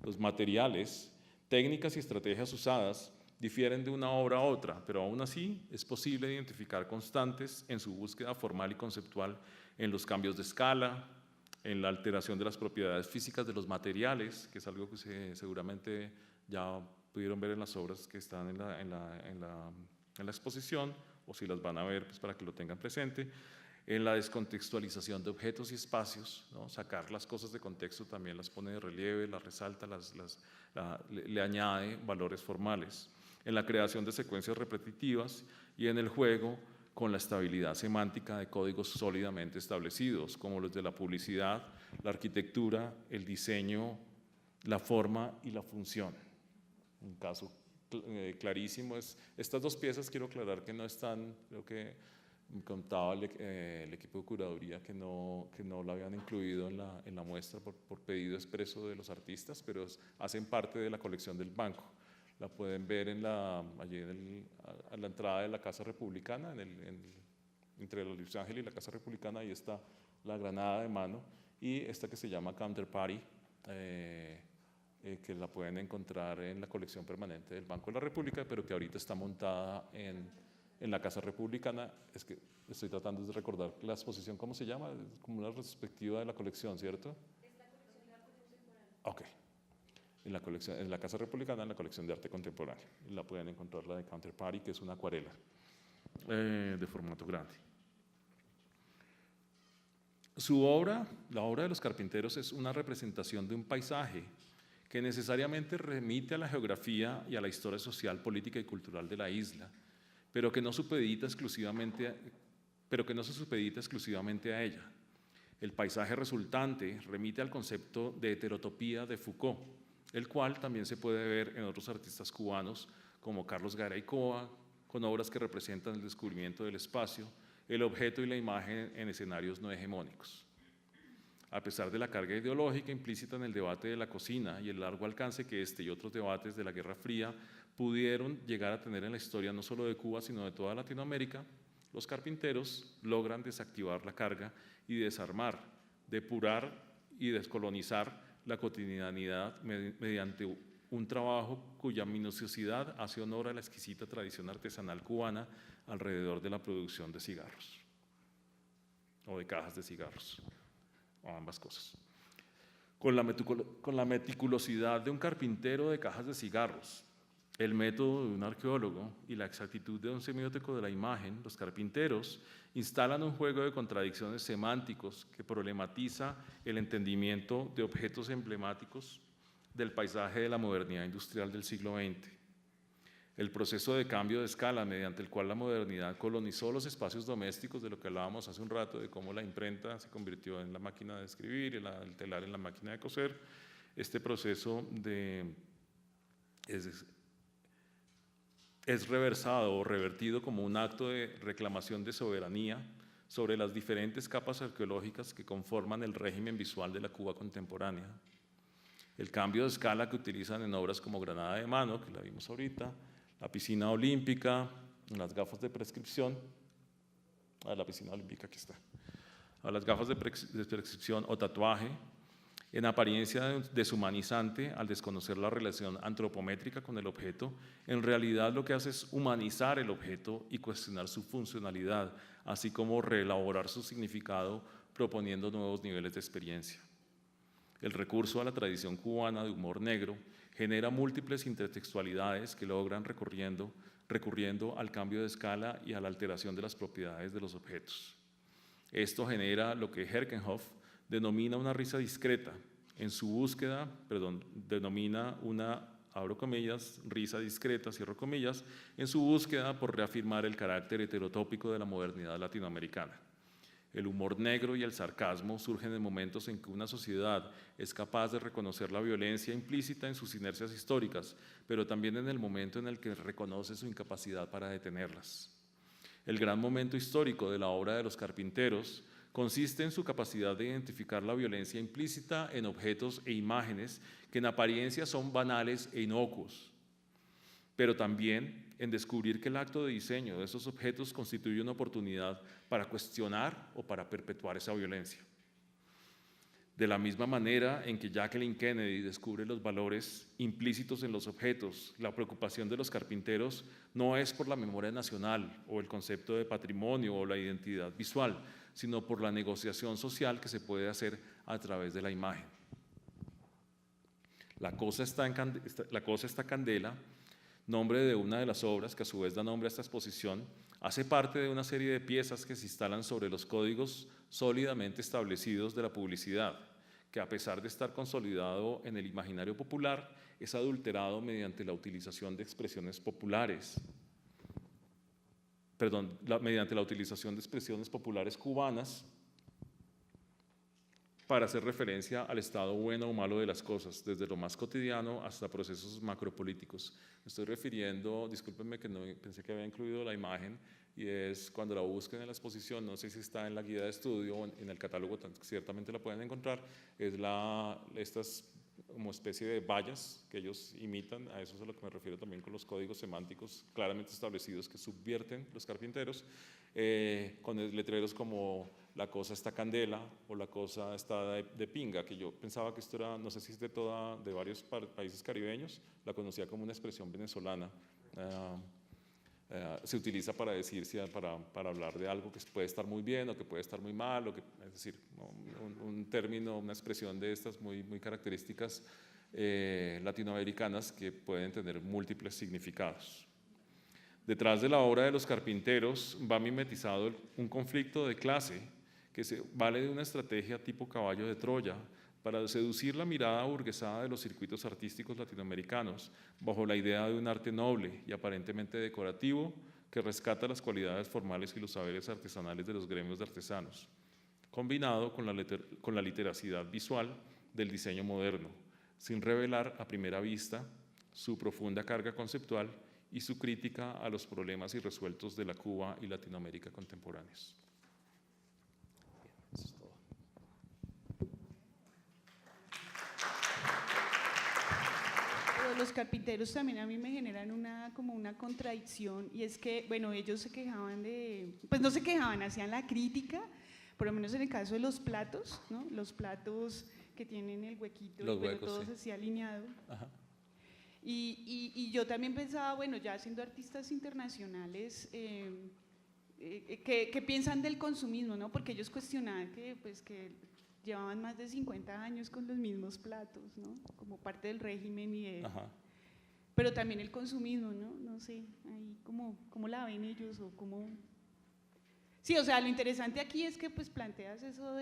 Los materiales, técnicas y estrategias usadas difieren de una obra a otra, pero aún así es posible identificar constantes en su búsqueda formal y conceptual en los cambios de escala, en la alteración de las propiedades físicas de los materiales, que es algo que seguramente ya pudieron ver en las obras que están en la exposición, o si las van a ver pues para que lo tengan presente, en la descontextualización de objetos y espacios, ¿no? Sacar las cosas de contexto también las pone de relieve, las resalta, le añade valores formales, en la creación de secuencias repetitivas y en el juego con la estabilidad semántica de códigos sólidamente establecidos, como los de la publicidad, la arquitectura, el diseño, la forma y la función. Un caso clarísimo es, estas dos piezas quiero aclarar que no están, creo que me contaba el equipo de curaduría que no la habían incluido en la muestra por pedido expreso de los artistas, pero hacen parte de la colección del banco. La pueden ver allí a la entrada de la Casa Republicana, entre la Luis Ángel y la Casa Republicana, ahí está la granada de mano y esta que se llama Counterparty, que la pueden encontrar en la colección permanente del Banco de la República, pero que ahorita está montada en la Casa Republicana. Es que estoy tratando de recordar la exposición, ¿cómo se llama? Es como una retrospectiva de la colección, ¿cierto? Es la colección de arte contemporáneo. Ok. En la Casa Republicana, en la colección de arte contemporáneo. La pueden encontrar la de Counterparty, que es una acuarela de formato grande. Su obra, la obra de los carpinteros, es una representación de un paisaje que necesariamente remite a la geografía y a la historia social, política y cultural de la isla, pero que no se supedita exclusivamente a ella. El paisaje resultante remite al concepto de heterotopía de Foucault, el cual también se puede ver en otros artistas cubanos como Carlos Garaycoa, con obras que representan el descubrimiento del espacio, el objeto y la imagen en escenarios no hegemónicos. A pesar de la carga ideológica implícita en el debate de la cocina y el largo alcance que este y otros debates de la Guerra Fría pudieron llegar a tener en la historia no solo de Cuba, sino de toda Latinoamérica, los carpinteros logran desactivar la carga y desarmar, depurar y descolonizar la cotidianidad mediante un trabajo cuya minuciosidad hace honor a la exquisita tradición artesanal cubana alrededor de la producción de cigarros o de cajas de cigarros, o ambas cosas. Con la meticulosidad de un carpintero de cajas de cigarros, el método de un arqueólogo y la exactitud de un semiótico de la imagen, los carpinteros instalan un juego de contradicciones semánticos que problematiza el entendimiento de objetos emblemáticos del paisaje de la modernidad industrial del siglo XX. El proceso de cambio de escala mediante el cual la modernidad colonizó los espacios domésticos, de lo que hablábamos hace un rato, de cómo la imprenta se convirtió en la máquina de escribir y el telar en la máquina de coser. Este proceso es reversado o revertido como un acto de reclamación de soberanía sobre las diferentes capas arqueológicas que conforman el régimen visual de la Cuba contemporánea. El cambio de escala que utilizan en obras como Granada de Mano, que la vimos ahorita, la piscina olímpica, las gafas de prescripción, la piscina olímpica aquí está, las gafas de prescripción o tatuaje, en apariencia deshumanizante al desconocer la relación antropométrica con el objeto, en realidad lo que hace es humanizar el objeto y cuestionar su funcionalidad, así como reelaborar su significado proponiendo nuevos niveles de experiencia. El recurso a la tradición cubana de humor negro genera múltiples intertextualidades que logran recurriendo al cambio de escala y a la alteración de las propiedades de los objetos. Esto genera lo que Herkenhoff denomina una risa discreta. En su búsqueda, denomina una, abro comillas, risa discreta, cierro comillas, en su búsqueda por reafirmar el carácter heterotópico de la modernidad latinoamericana. El humor negro y el sarcasmo surgen en momentos en que una sociedad es capaz de reconocer la violencia implícita en sus inercias históricas, pero también en el momento en el que reconoce su incapacidad para detenerlas. El gran momento histórico de la obra de los carpinteros consiste en su capacidad de identificar la violencia implícita en objetos e imágenes que en apariencia son banales e inocuos, pero también en descubrir que el acto de diseño de esos objetos constituye una oportunidad para cuestionar o para perpetuar esa violencia. De la misma manera en que Jacqueline Kennedy descubre los valores implícitos en los objetos, la preocupación de los carpinteros no es por la memoria nacional o el concepto de patrimonio o la identidad visual, sino por la negociación social que se puede hacer a través de la imagen. La cosa está Candela, nombre de una de las obras que a su vez da nombre a esta exposición, hace parte de una serie de piezas que se instalan sobre los códigos sólidamente establecidos de la publicidad, que a pesar de estar consolidado en el imaginario popular, es adulterado mediante la utilización de expresiones populares. Mediante la utilización de expresiones populares cubanas para hacer referencia al estado bueno o malo de las cosas, desde lo más cotidiano hasta procesos macropolíticos. Me estoy refiriendo, discúlpenme que no pensé que había incluido la imagen, y es cuando la busquen en la exposición, no sé si está en la guía de estudio o en el catálogo, ciertamente la pueden encontrar, es estas como especie de vallas que ellos imitan, a eso es a lo que me refiero también con los códigos semánticos claramente establecidos que subvierten los carpinteros, con letreros como la cosa está Candela o la cosa está de pinga, que yo pensaba que esto era, no sé si es de varios países caribeños, la conocía como una expresión venezolana. Se utiliza para decir, para hablar de algo que puede estar muy bien o que puede estar muy mal, es decir, un término, una expresión de estas muy características latinoamericanas que pueden tener múltiples significados. Detrás de la obra de los carpinteros va mimetizado un conflicto de clase que se vale de una estrategia tipo caballo de Troya para seducir la mirada aburguesada de los circuitos artísticos latinoamericanos bajo la idea de un arte noble y aparentemente decorativo que rescata las cualidades formales y los saberes artesanales de los gremios de artesanos, combinado con la literacidad visual del diseño moderno, sin revelar a primera vista su profunda carga conceptual y su crítica a los problemas irresueltos de la Cuba y Latinoamérica contemporáneos. Eso es todo. Los carpinteros también a mí me generan como una contradicción, y es que, bueno, ellos se quejaban pues no se quejaban, hacían la crítica, por lo menos en el caso de los platos, ¿no? Los platos que tienen el huequito, los bueno, huecos, todo sí. así alineado. Ajá. Y yo también pensaba, bueno, ya siendo artistas internacionales, ¿qué piensan del consumismo, no? Porque ellos cuestionaban que llevaban más de 50 años con los mismos platos, ¿no? Como parte del régimen pero también el consumismo, ¿no? No sé, ahí cómo la ven ellos o cómo… Sí, o sea, lo interesante aquí es que pues planteas eso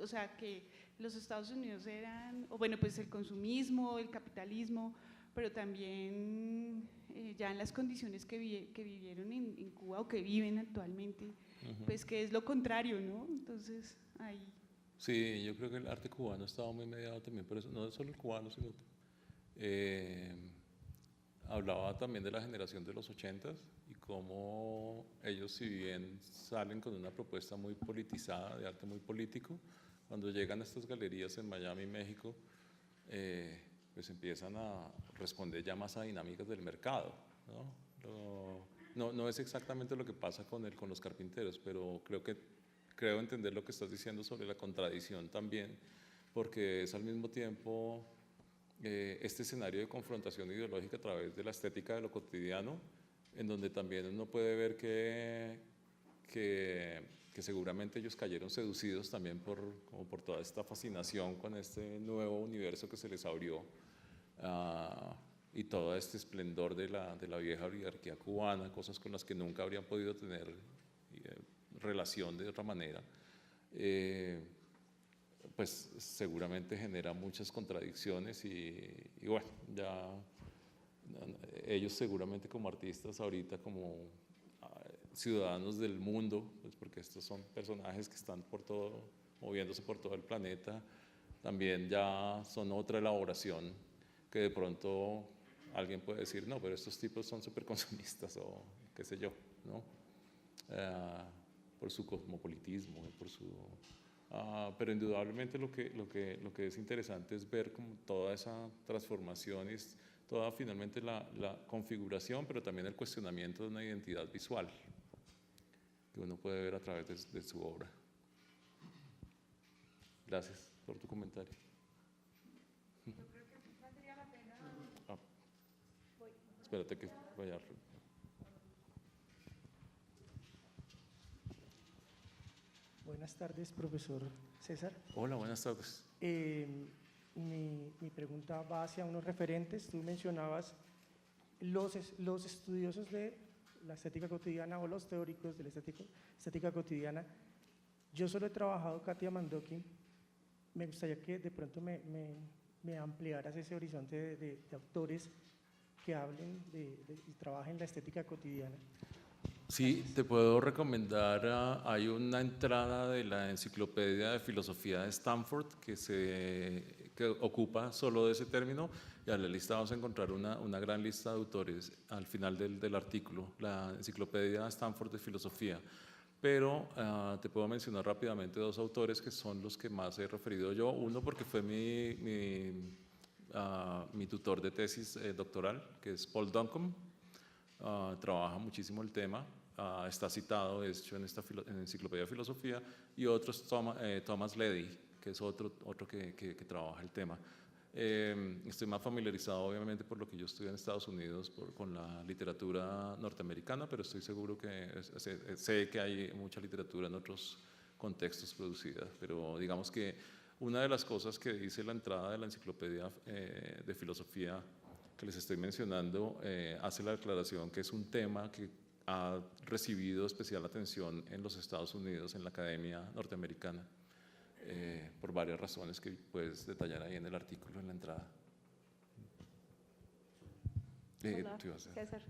o sea, que los Estados Unidos eran, o bueno, pues el consumismo, el capitalismo, pero también ya en las condiciones que vivieron en Cuba o que viven actualmente, pues que es lo contrario, ¿no? Entonces, ahí… Sí, yo creo que el arte cubano ha estado muy mediado también por eso, no solo el cubano, sino hablaba también de la generación de los 80s y cómo ellos, si bien salen con una propuesta muy politizada, de arte muy político, cuando llegan a estas galerías en Miami, México, pues empiezan a responder ya más a dinámicas del mercado, ¿no? No es exactamente lo que pasa con los carpinteros, pero creo entender lo que estás diciendo sobre la contradicción también, porque es al mismo tiempo este escenario de confrontación ideológica a través de la estética de lo cotidiano, en donde también uno puede ver que seguramente ellos cayeron seducidos también como por toda esta fascinación con este nuevo universo que se les abrió y todo este esplendor de la vieja oligarquía cubana, cosas con las que nunca habrían podido tener relación de otra manera, pues seguramente genera muchas contradicciones y bueno, ya ellos seguramente como artistas ahorita, como ciudadanos del mundo, pues porque estos son personajes que están moviéndose por todo el planeta, también ya son otra elaboración que de pronto alguien puede decir, no, pero estos tipos son súper consumistas o qué sé yo, ¿no? Por su cosmopolitismo, pero indudablemente lo que es interesante es ver como toda esa transformación y toda finalmente la configuración, pero también el cuestionamiento de una identidad visual que uno puede ver a través de su obra. Gracias. por tu comentario. Yo creo que valdría la pena. Espérate que vaya. Buenas tardes, profesor César. Hola, buenas tardes. Mi pregunta va hacia unos referentes. Tú mencionabas los estudiosos de la estética cotidiana o los teóricos de la estética cotidiana. Yo solo he trabajado Katia Mandoki. Me gustaría que de pronto me ampliaras ese horizonte de autores que hablen y trabajen la estética cotidiana. Sí, te puedo recomendar, hay una entrada de la Enciclopedia de Filosofía de Stanford que ocupa solo de ese término, y a la lista vamos a encontrar una gran lista de autores al final del artículo, la Enciclopedia de Stanford de Filosofía. Pero te puedo mencionar rápidamente dos autores que son los que más he referido yo. Uno porque fue mi tutor de tesis doctoral, que es Paul Duncombe. Trabaja muchísimo el tema, está citado de hecho en Enciclopedia de Filosofía, y otro es Thomas Leddy, que es otro que trabaja el tema. Estoy más familiarizado obviamente por lo que yo estudié en Estados Unidos con la literatura norteamericana, pero estoy seguro que sé que hay mucha literatura en otros contextos producida, pero digamos que una de las cosas que dice la entrada de la Enciclopedia de Filosofía que les estoy mencionando hace la declaración que es un tema que ha recibido especial atención en los Estados Unidos, en la academia norteamericana, por varias razones que puedes detallar ahí en el artículo, en la entrada. Hola, César.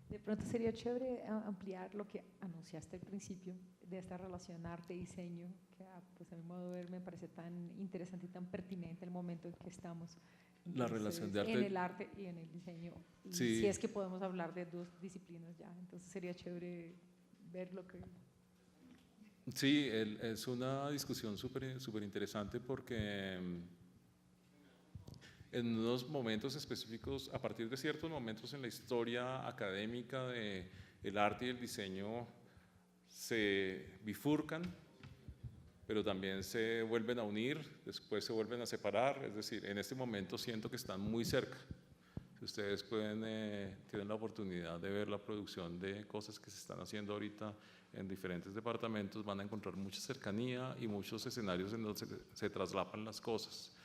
De pronto sería chévere ampliar lo que anunciaste al principio de esta relación arte-diseño, que pues a mi modo de ver me parece tan interesante y tan pertinente el momento en que estamos. Entonces, la relación de arte en el arte y en el diseño, y sí. Si es que podemos hablar de dos disciplinas ya, entonces sería chévere ver lo que... Sí, es una discusión súper interesante porque en unos momentos específicos, a partir de ciertos momentos en la historia académica del arte y el diseño, se bifurcan, pero también se vuelven a unir, después se vuelven a separar, es decir, en este momento siento que están muy cerca. Si ustedes tienen la oportunidad de ver la producción de cosas que se están haciendo ahorita en diferentes departamentos, van a encontrar mucha cercanía y muchos escenarios en donde se traslapan las cosas.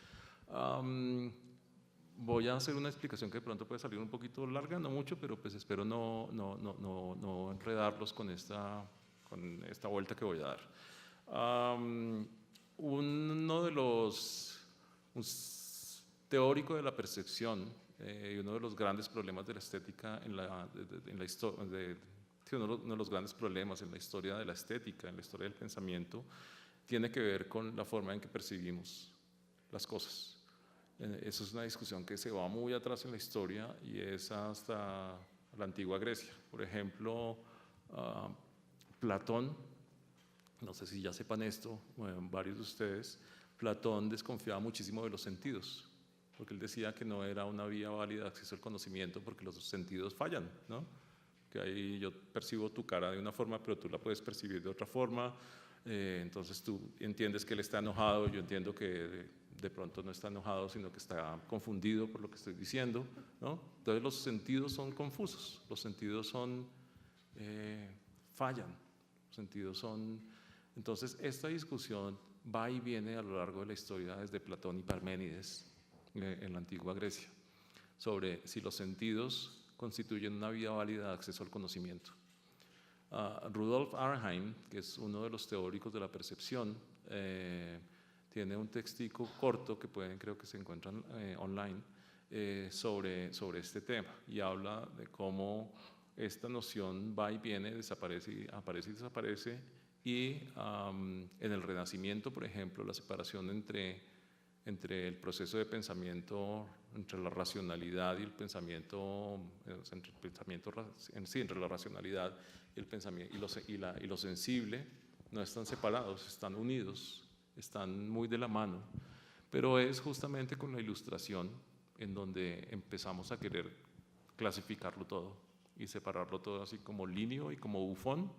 Voy a hacer una explicación que de pronto puede salir un poquito larga, no mucho, pero pues espero no enredarlos con esta vuelta que voy a dar. Uno de un teórico de la percepción y uno de los grandes problemas de la estética en la historia, uno de los grandes problemas en la historia de la estética, en la historia del pensamiento, tiene que ver con la forma en que percibimos las cosas. Eso es una discusión que se va muy atrás en la historia y es hasta la antigua Grecia. Por ejemplo, Platón, no sé si ya sepan esto, varios de ustedes, Platón desconfiaba muchísimo de los sentidos, porque él decía que no era una vía válida de acceso al conocimiento porque los sentidos fallan, ¿no? Que ahí yo percibo tu cara de una forma, pero tú la puedes percibir de otra forma, entonces tú entiendes que él está enojado, yo entiendo que de pronto no está enojado, sino que está confundido por lo que estoy diciendo, ¿no? Entonces los sentidos son confusos, los sentidos fallan, los sentidos son... Entonces esta discusión va y viene a lo largo de la historia desde Platón y Parménides en la antigua Grecia, sobre si los sentidos constituyen una vía válida de acceso al conocimiento. Rudolf Arnheim, que es uno de los teóricos de la percepción, tiene un textico corto que creo que se encuentran online sobre este tema, y habla de cómo esta noción va y viene, desaparece, aparece y desaparece, y en el Renacimiento, por ejemplo, la separación entre el proceso de pensamiento, entre la racionalidad y el pensamiento, entre la racionalidad y el pensamiento y lo sensible, no están separados, están unidos, están muy de la mano, pero es justamente con la Ilustración en donde empezamos a querer clasificarlo todo y separarlo todo, así como Linneo y como Buffon,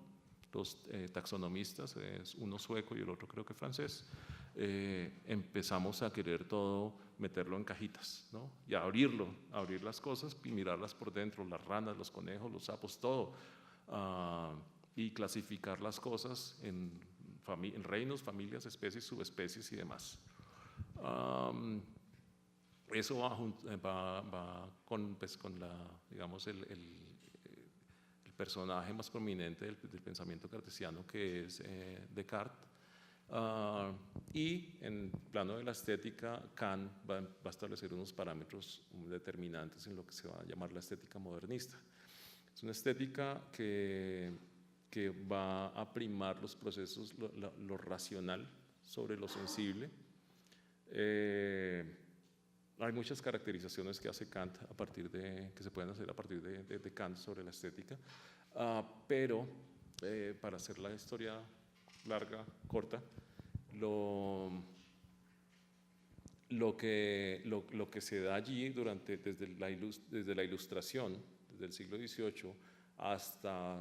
los taxonomistas, uno sueco y el otro creo que francés, empezamos a querer todo meterlo en cajitas, ¿no? Y a abrir las cosas y mirarlas por dentro, las ranas, los conejos, los sapos, todo, y clasificar las cosas en reinos, familias, especies, subespecies y demás. Eso va con digamos, el personaje más prominente del pensamiento cartesiano, que es Descartes. Y en el plano de la estética, Kant va a establecer unos parámetros determinantes en lo que se va a llamar la estética modernista. Es una estética que va a primar los procesos, lo racional sobre lo sensible. Hay muchas caracterizaciones que hace Kant que se pueden hacer a partir de Kant sobre la estética, pero para hacer la historia corta, lo que se da allí desde la Ilustración, desde el siglo XVIII hasta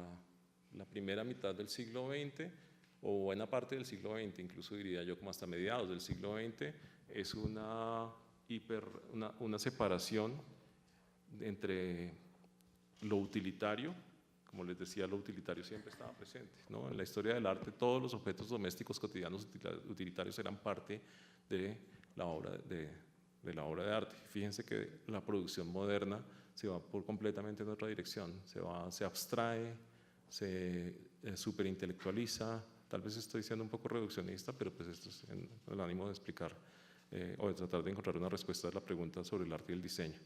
la primera mitad del siglo XX, o buena parte del siglo XX, incluso diría yo como hasta mediados del siglo XX, es una separación entre lo utilitario. Como les decía, lo utilitario siempre estaba presente, ¿no? En la historia del arte, todos los objetos domésticos cotidianos utilitarios eran parte de la obra de arte. Fíjense que la producción moderna se va completamente en otra dirección, se abstrae, se superintelectualiza. Tal vez estoy siendo un poco reduccionista, pero pues esto es en el ánimo de explicar o de tratar de encontrar una respuesta a la pregunta sobre el arte y el diseño.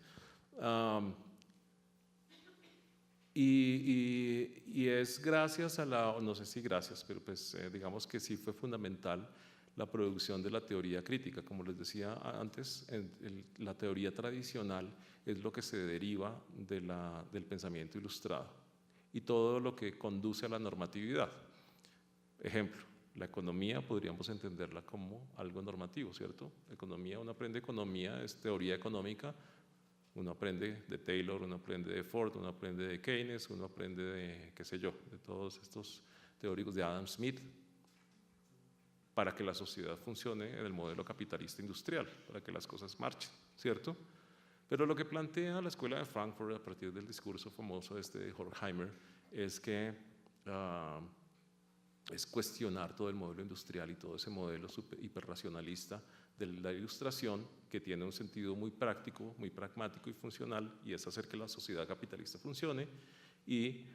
Y es gracias a no sé si gracias, pero pues digamos que sí fue fundamental la producción de la teoría crítica. Como les decía antes, la teoría tradicional es lo que se deriva del pensamiento ilustrado y todo lo que conduce a la normatividad. Ejemplo, la economía podríamos entenderla como algo normativo, ¿cierto? Economía, uno aprende economía, es teoría económica. Uno aprende de Taylor, uno aprende de Ford, uno aprende de Keynes, uno aprende de, qué sé yo, de todos estos teóricos de Adam Smith, para que la sociedad funcione en el modelo capitalista industrial, para que las cosas marchen, ¿cierto? Pero lo que plantea la Escuela de Frankfurt a partir del discurso famoso de Horkheimer es que es cuestionar todo el modelo industrial y todo ese modelo hiperracionalista de la Ilustración, que tiene un sentido muy práctico, muy pragmático y funcional, y es hacer que la sociedad capitalista funcione. Y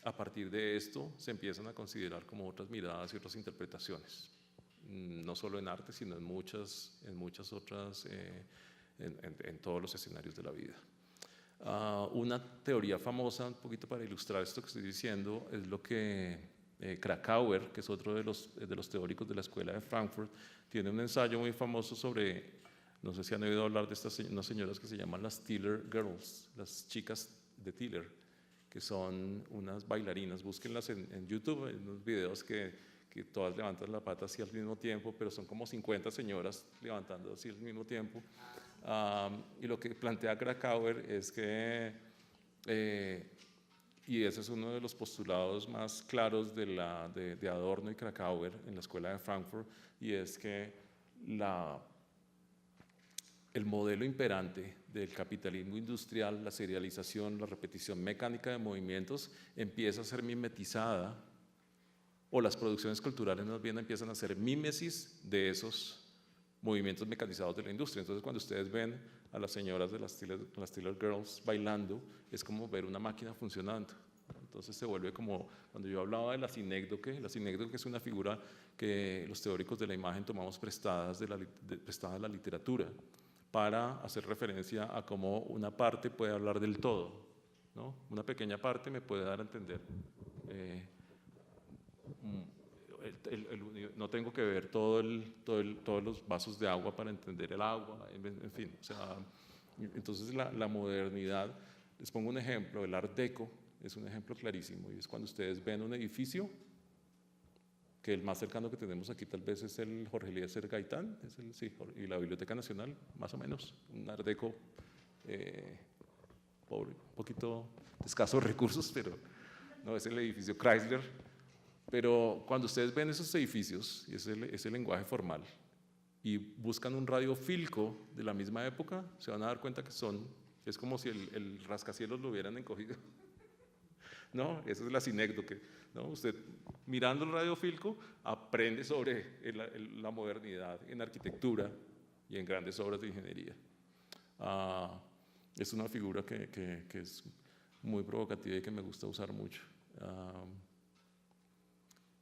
a partir de esto se empiezan a considerar como otras miradas y otras interpretaciones, no solo en arte, sino en muchas otras, en todos los escenarios de la vida. Una teoría famosa, un poquito para ilustrar esto que estoy diciendo, es lo que Krakauer, que es otro de los teóricos de la Escuela de Frankfurt, tiene un ensayo muy famoso sobre, no sé si han oído hablar de unas señoras que se llaman las Tiller Girls, las chicas de Tiller, que son unas bailarinas. Búsquenlas en YouTube, en unos videos que todas levantan la pata así al mismo tiempo, pero son como 50 señoras levantando así al mismo tiempo. Y lo que plantea Krakauer es que, y ese es uno de los postulados más claros de Adorno y Krakauer en la Escuela de Frankfurt, y es que el modelo imperante del capitalismo industrial, la serialización, la repetición mecánica de movimientos, empieza a ser mimetizada, o las producciones culturales más bien empiezan a ser mímesis de esos movimientos mecanizados de la industria. Entonces, cuando ustedes ven a las señoras de las Tiller Girls bailando, es como ver una máquina funcionando. Entonces se vuelve como, cuando yo hablaba de la sinécdoque es una figura que los teóricos de la imagen tomamos prestada de la literatura, para hacer referencia a cómo una parte puede hablar del todo, ¿no? Una pequeña parte me puede dar a entender. No tengo que ver todos los vasos de agua para entender el agua, en fin. O sea, entonces la modernidad, les pongo un ejemplo, el Art Deco es un ejemplo clarísimo, y es cuando ustedes ven un edificio, que el más cercano que tenemos aquí tal vez es el Jorge Eliezer Gaitán, y la Biblioteca Nacional, más o menos, un Art Deco pobre, un poquito de escasos recursos, pero no es el edificio Chrysler. Pero cuando ustedes ven esos edificios, y ese lenguaje formal, y buscan un radiofilco de la misma época, se van a dar cuenta que es como si el rascacielos lo hubieran encogido. ¿No? Esa es la sinécdoque, ¿no? Usted, mirando el radiofilco, aprende sobre la modernidad en arquitectura y en grandes obras de ingeniería. Es una figura que es muy provocativa y que me gusta usar mucho.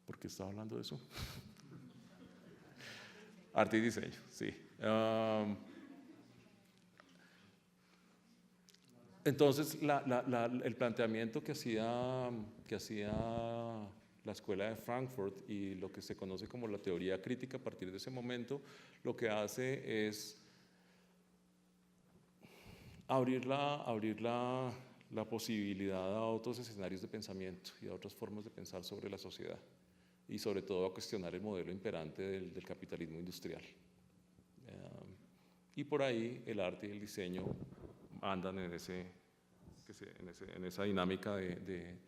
¿Por qué estaba hablando de eso? Arte y diseño, sí. Entonces, el planteamiento que hacía la Escuela de Frankfurt y lo que se conoce como la teoría crítica a partir de ese momento, lo que hace es abrir la posibilidad a otros escenarios de pensamiento y a otras formas de pensar sobre la sociedad, y sobre todo a cuestionar el modelo imperante del capitalismo industrial. Y por ahí el arte y el diseño andan en esa dinámica de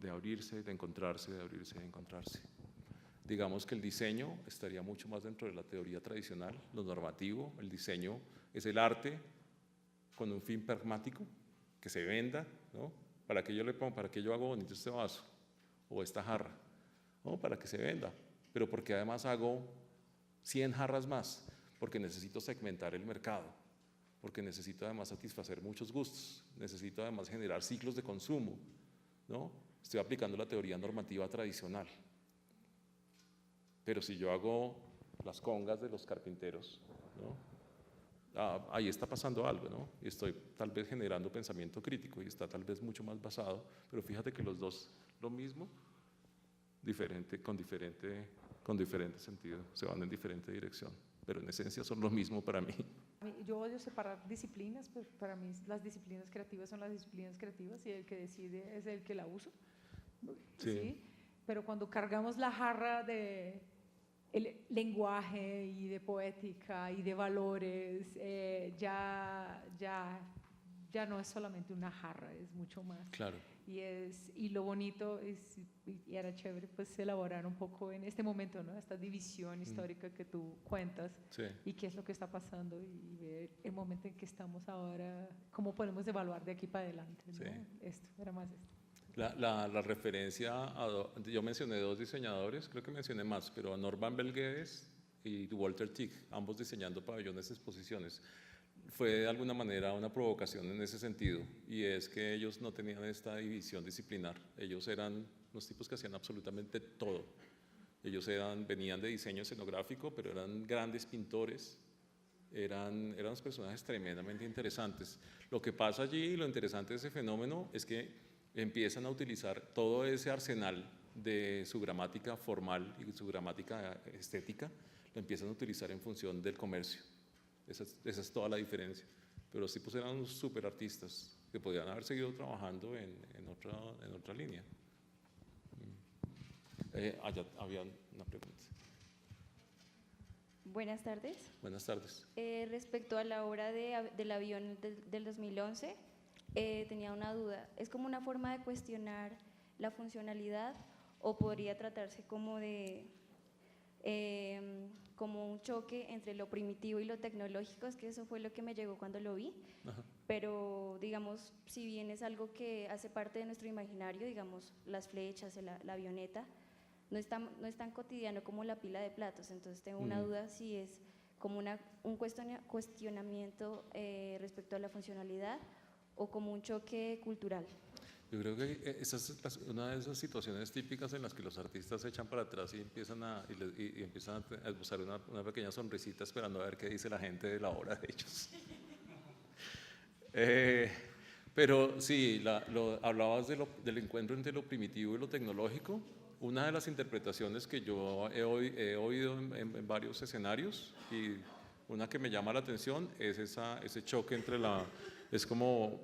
abrirse, de encontrarse, de abrirse, de encontrarse. Digamos que el diseño estaría mucho más dentro de la teoría tradicional, lo normativo. El diseño es el arte con un fin pragmático, que se venda, ¿no? ¿Para qué yo le pongo, para qué yo hago bonito este vaso o esta jarra? ¿No? Para que se venda, pero porque además hago 100 jarras más, porque necesito segmentar el mercado, porque necesito además satisfacer muchos gustos, necesito además generar ciclos de consumo, ¿no? Estoy aplicando la teoría normativa tradicional. Pero si yo hago las congas de los carpinteros, ¿no? Ahí está pasando algo, ¿no? Y estoy tal vez generando pensamiento crítico y está tal vez mucho más basado, pero fíjate que los dos lo mismo, con diferente sentido, se van en diferente dirección, pero en esencia son lo mismo para mí. Yo odio separar disciplinas, pues para mí las disciplinas creativas son las disciplinas creativas y el que decide es el que la usa. ¿Sí? Pero cuando cargamos la jarra de el lenguaje y de poética y de valores, ya no es solamente una jarra, es mucho más. Claro. Y lo bonito es, y era chévere pues elaborar un poco en este momento, ¿no? Esta división histórica que tú cuentas, sí, y qué es lo que está pasando y ver el momento en que estamos ahora, cómo podemos evaluar de aquí para adelante, ¿no? Sí. Esto, era más esto. La referencia yo mencioné 2 diseñadores, creo que mencioné más, pero a Norman Belguedes y Walter Tick, ambos diseñando pabellones de exposiciones. Fue de alguna manera una provocación en ese sentido, y es que ellos no tenían esta división disciplinar. Ellos eran unos tipos que hacían absolutamente todo. Ellos venían de diseño escenográfico, pero eran grandes pintores, eran unos personajes tremendamente interesantes. Lo que pasa allí, lo interesante de ese fenómeno, es que empiezan a utilizar todo ese arsenal de su gramática formal y su gramática estética, lo empiezan a utilizar en función del comercio. Esa es toda la diferencia. Pero los tipos eran unos súper artistas que podían haber seguido trabajando en otra línea. Allá había una pregunta. Buenas tardes. Buenas tardes. Respecto a la obra del avión del 2011, tenía una duda. ¿Es como una forma de cuestionar la funcionalidad o podría tratarse como como un choque entre lo primitivo y lo tecnológico? Es que eso fue lo que me llegó cuando lo vi. Ajá. Pero digamos, si bien es algo que hace parte de nuestro imaginario, digamos, las flechas, la avioneta, no es tan cotidiano como la pila de platos. Entonces tengo una duda si es como un cuestionamiento respecto a la funcionalidad o como un choque cultural. Yo creo que esa es una de esas situaciones típicas en las que los artistas se echan para atrás y empiezan a esbozar una pequeña sonrisita esperando a ver qué dice la gente de la obra de ellos. Pero sí, hablabas del encuentro entre lo primitivo y lo tecnológico. Una de las interpretaciones que yo he oído en varios escenarios, y una que me llama la atención, es ese choque entre es como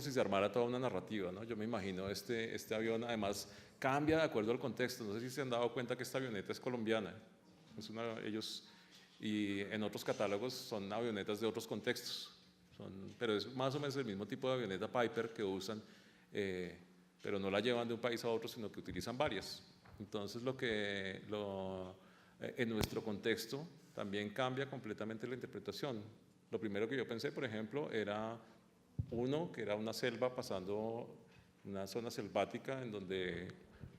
si se armara toda una narrativa, ¿no? Yo me imagino este avión, además cambia de acuerdo al contexto. No sé si se han dado cuenta que esta avioneta es colombiana. Y en otros catálogos son avionetas de otros contextos. Pero es más o menos el mismo tipo de avioneta Piper que usan, pero no la llevan de un país a otro, sino que utilizan varias. Entonces en nuestro contexto también cambia completamente la interpretación. Lo primero que yo pensé, por ejemplo, era que era una selva pasando, una zona selvática en donde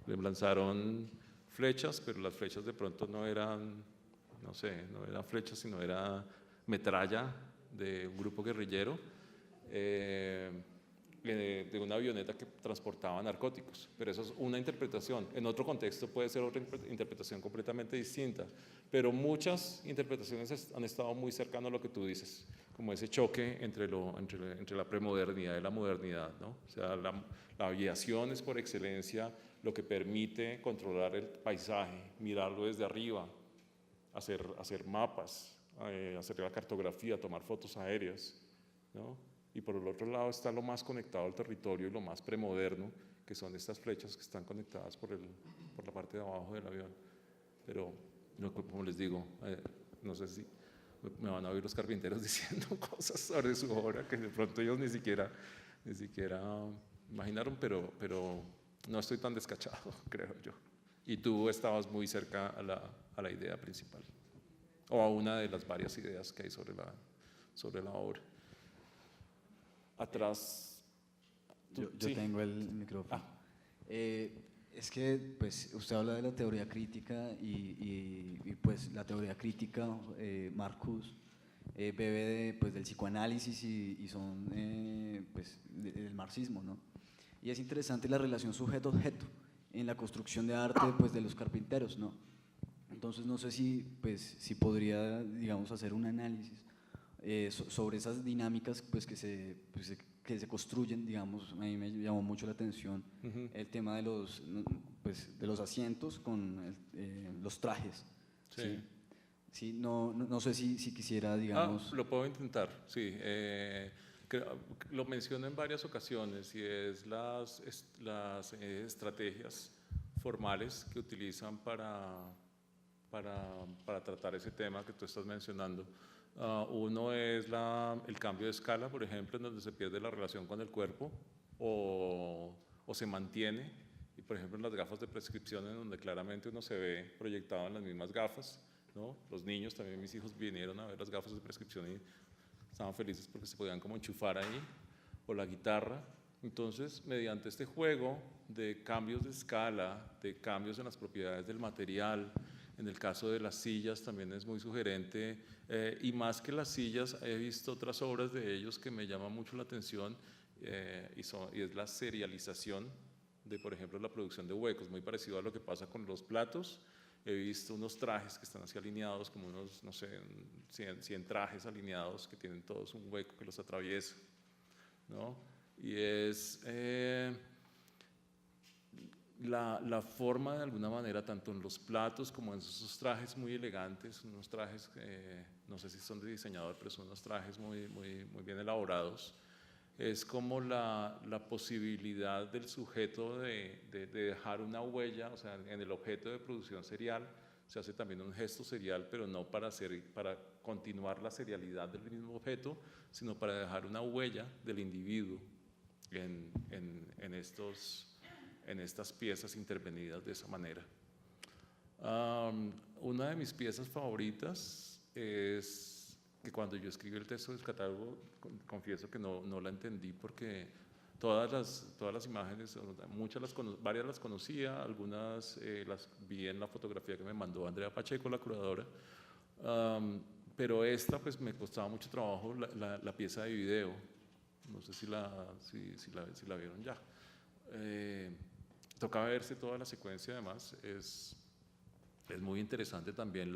le lanzaron flechas, pero las flechas de pronto no eran, no sé, no eran flechas, sino era metralla de un grupo guerrillero, de una avioneta que transportaba narcóticos. Pero eso es una interpretación. En otro contexto puede ser otra interpretación completamente distinta. Pero muchas interpretaciones han estado muy cercanas a lo que tú dices, como ese choque entre la premodernidad y la modernidad, ¿no? O sea, la aviación es por excelencia lo que permite controlar el paisaje, mirarlo desde arriba, hacer mapas, hacer la cartografía, tomar fotos aéreas, ¿no? Y por el otro lado está lo más conectado al territorio y lo más premoderno, que son estas flechas que están conectadas por la parte de abajo del avión. Pero, como les digo, no sé si me van a oír los carpinteros diciendo cosas sobre su obra que de pronto ellos ni siquiera imaginaron, pero no estoy tan descachado, creo yo. Y tú estabas muy cerca a la idea principal, o a una de las varias ideas que hay sobre la obra. Atrás. Yo sí. tengo el micrófono. Es que pues, usted habla de la teoría crítica y pues la teoría crítica, Marcuse, bebe del psicoanálisis y son pues, del marxismo, ¿no? Y es interesante la relación sujeto-objeto en la construcción de arte pues, de los carpinteros, ¿no? Entonces no sé si podría, digamos, hacer un análisis sobre esas dinámicas pues, que se construyen, digamos. A mí me llamó mucho la atención el tema de los asientos con los trajes. Sí. Sí, no sé si quisiera, digamos… lo puedo intentar, sí. Lo menciono en varias ocasiones y es las estrategias formales que utilizan para tratar ese tema que tú estás mencionando. Uno es el cambio de escala, por ejemplo, en donde se pierde la relación con el cuerpo o se mantiene. Y por ejemplo en las gafas de prescripción, en donde claramente uno se ve proyectado en las mismas gafas, ¿no? Los niños, también mis hijos vinieron a ver las gafas de prescripción y estaban felices porque se podían como enchufar ahí, o la guitarra. Entonces, mediante este juego de cambios de escala, de cambios en las propiedades del material, en el caso de las sillas también es muy sugerente, y más que las sillas, he visto otras obras de ellos que me llaman mucho la atención, y es la serialización de, por ejemplo, la producción de huecos, muy parecido a lo que pasa con los platos. He visto unos trajes que están así alineados, como unos, no sé, 100 trajes alineados que tienen todos un hueco que los atraviesa, ¿no? Y es la forma, de alguna manera, tanto en los platos como en esos trajes muy elegantes, unos trajes que no sé si son de diseñador, pero son unos trajes muy bien elaborados. Es como la posibilidad del sujeto de dejar una huella, o sea, en el objeto de producción serial se hace también un gesto serial, pero no para continuar la serialidad del mismo objeto, sino para dejar una huella del individuo en estas piezas intervenidas de esa manera. Una de mis piezas favoritas es que cuando yo escribí el texto del catálogo, confieso que no la entendí porque todas las imágenes, varias las conocía, algunas las vi en la fotografía que me mandó Andrea Pacheco, la curadora, pero esta pues me costaba mucho trabajo la pieza de video. No sé si la vieron ya. Toca verse toda la secuencia, además es muy interesante también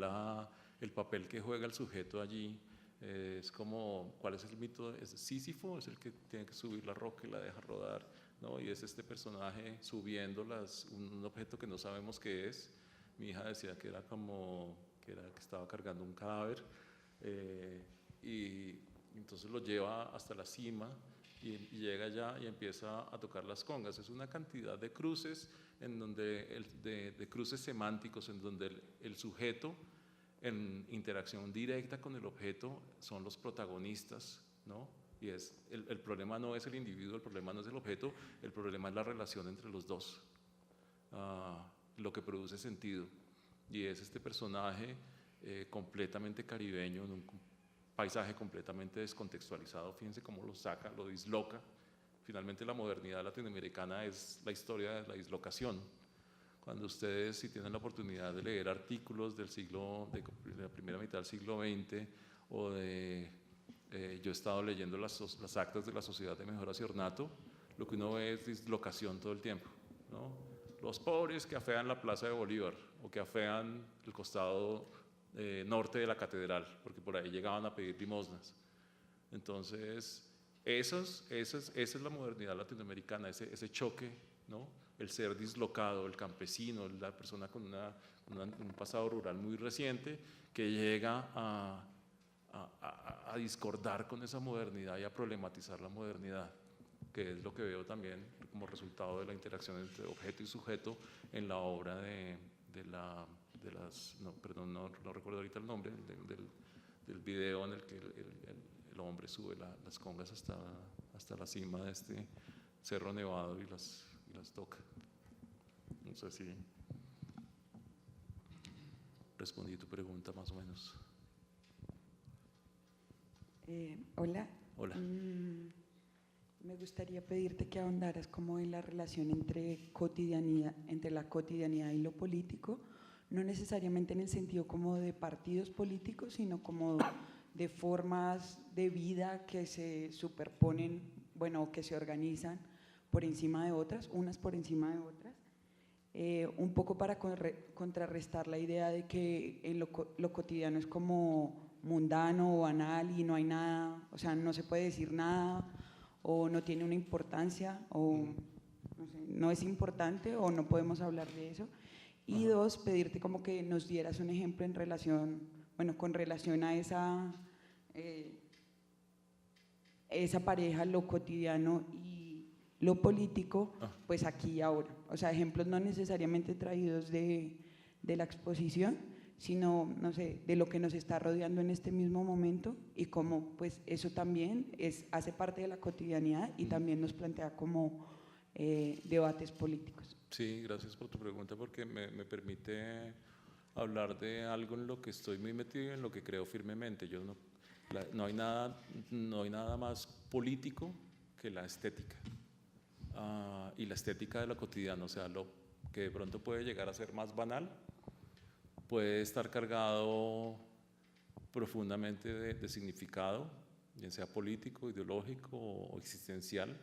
el papel que juega el sujeto allí. Es como, ¿cuál es el mito? ¿Es Sísifo? Es el que tiene que subir la roca y la deja rodar, ¿no? Y es este personaje subiendo un objeto que no sabemos qué es. Mi hija decía que era que estaba cargando un cadáver, y entonces lo lleva hasta la cima y llega allá y empieza a tocar las congas. Es una cantidad de cruces, de cruces semánticos, en donde el sujeto en interacción directa con el objeto son los protagonistas, ¿no? Y el problema no es el individuo, el problema no es el objeto, el problema es la relación entre los dos. lo que produce sentido, y es este personaje completamente caribeño, en un paisaje completamente descontextualizado. Fíjense cómo lo saca, lo disloca. Finalmente la modernidad latinoamericana es la historia de la dislocación. Cuando ustedes, si tienen la oportunidad de leer artículos de la primera mitad del siglo XX, o yo he estado leyendo las actas de la Sociedad de Mejoras y Ornato, lo que uno ve es dislocación todo el tiempo, ¿no? Los pobres que afean la Plaza de Bolívar, o que afean el costado norte de la catedral, porque por ahí llegaban a pedir limosnas. Entonces, esa es la modernidad latinoamericana, ese choque, ¿no? El ser dislocado, el campesino, la persona con un pasado rural muy reciente, que llega a discordar con esa modernidad y a problematizar la modernidad, que es lo que veo también como resultado de la interacción entre objeto y sujeto en la obra no recuerdo ahorita el nombre, del video en el que el hombre sube las congas hasta la cima de este cerro nevado y las toca. No sé si respondí tu pregunta más o menos. Hola. Hola. Me gustaría pedirte que ahondaras como en la relación entre la cotidianidad y lo político, no necesariamente en el sentido como de partidos políticos, sino como de formas de vida que se superponen, bueno, que se organizan por encima de otras, unas por encima de otras, un poco para contrarrestar la idea de que en lo cotidiano es como mundano o banal y no hay nada, o sea, no se puede decir nada, o no tiene una importancia, o no sé, no es importante, o no podemos hablar de eso. Y dos, pedirte como que nos dieras un ejemplo en relación, bueno, con relación a esa pareja, lo cotidiano y lo político, pues aquí y ahora. O sea, ejemplos no necesariamente traídos de la exposición, sino, no sé, de lo que nos está rodeando en este mismo momento, y cómo pues eso también hace parte de la cotidianidad y también nos plantea como debates políticos. Sí, gracias por tu pregunta, porque me permite hablar de algo en lo que estoy muy metido y en lo que creo firmemente. No hay nada más político que la estética, y la estética de lo cotidiano, o sea, lo que de pronto puede llegar a ser más banal, puede estar cargado profundamente de significado, bien sea político, ideológico o existencial,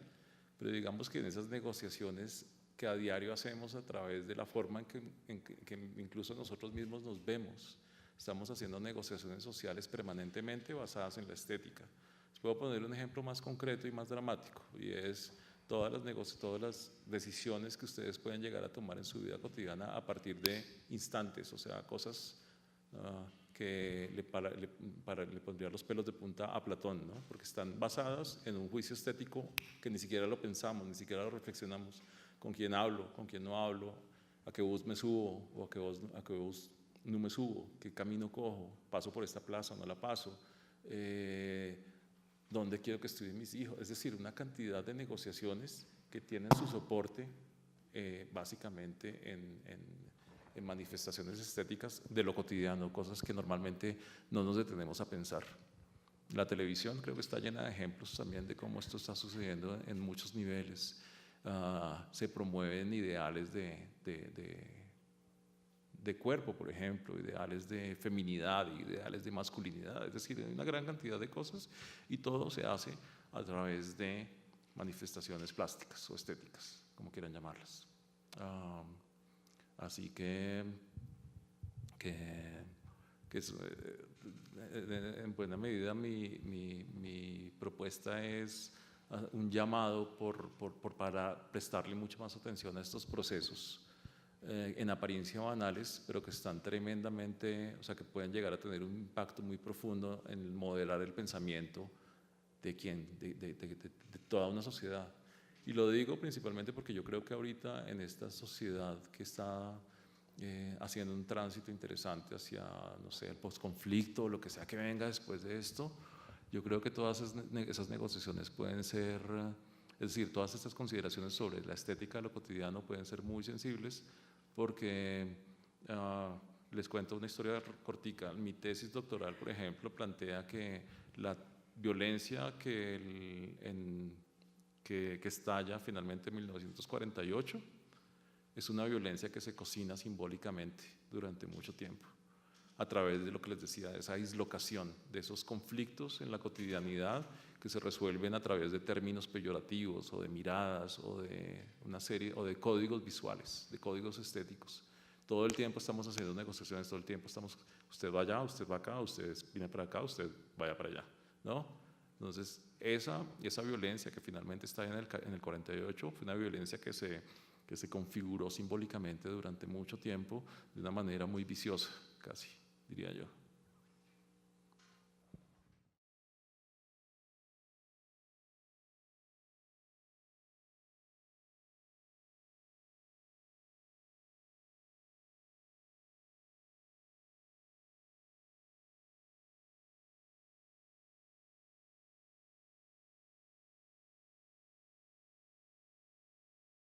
pero digamos que en esas negociaciones que a diario hacemos a través de la forma en que incluso nosotros mismos nos vemos, estamos haciendo negociaciones sociales permanentemente basadas en la estética. Les puedo poner un ejemplo más concreto y más dramático, y es todas las decisiones que ustedes pueden llegar a tomar en su vida cotidiana a partir de instantes, o sea, cosas que le pondría los pelos de punta a Platón, ¿no? Porque están basadas en un juicio estético que ni siquiera lo pensamos, ni siquiera lo reflexionamos. ¿Con quién hablo? ¿Con quién no hablo? ¿A qué bus me subo? ¿O a qué bus no me subo? ¿Qué camino cojo? ¿Paso por esta plaza o no la paso? ¿Dónde quiero que estudien mis hijos? Es decir, una cantidad de negociaciones que tienen su soporte básicamente en manifestaciones estéticas de lo cotidiano, cosas que normalmente no nos detenemos a pensar. La televisión creo que está llena de ejemplos también de cómo esto está sucediendo en muchos niveles. Se promueven ideales de cuerpo, por ejemplo, ideales de feminidad, ideales de masculinidad, es decir, hay una gran cantidad de cosas, y todo se hace a través de manifestaciones plásticas o estéticas, como quieran llamarlas. Así que en buena medida mi propuesta es un llamado para prestarle mucho más atención a estos procesos en apariencia banales, pero que están tremendamente, o sea, que pueden llegar a tener un impacto muy profundo en modelar el pensamiento de toda una sociedad. Y lo digo principalmente porque yo creo que ahorita en esta sociedad que está haciendo un tránsito interesante hacia, no sé, el posconflicto, lo que sea que venga después de esto, yo creo que todas esas negociaciones pueden ser Es decir, todas estas consideraciones sobre la estética de lo cotidiano pueden ser muy sensibles porque, les cuento una historia cortica. Mi tesis doctoral, por ejemplo, plantea que la violencia que estalla finalmente en 1948 es una violencia que se cocina simbólicamente durante mucho tiempo, a través de lo que les decía, de esa dislocación, de esos conflictos en la cotidianidad que se resuelven a través de términos peyorativos o de miradas o de una serie o de códigos visuales, de códigos estéticos. Todo el tiempo estamos haciendo negociaciones, todo el tiempo estamos, usted va allá, usted va acá, usted viene para acá, usted vaya para allá, ¿no? Entonces, esa violencia que finalmente está en el 48 fue una violencia que se configuró simbólicamente durante mucho tiempo de una manera muy viciosa, casi, diría yo.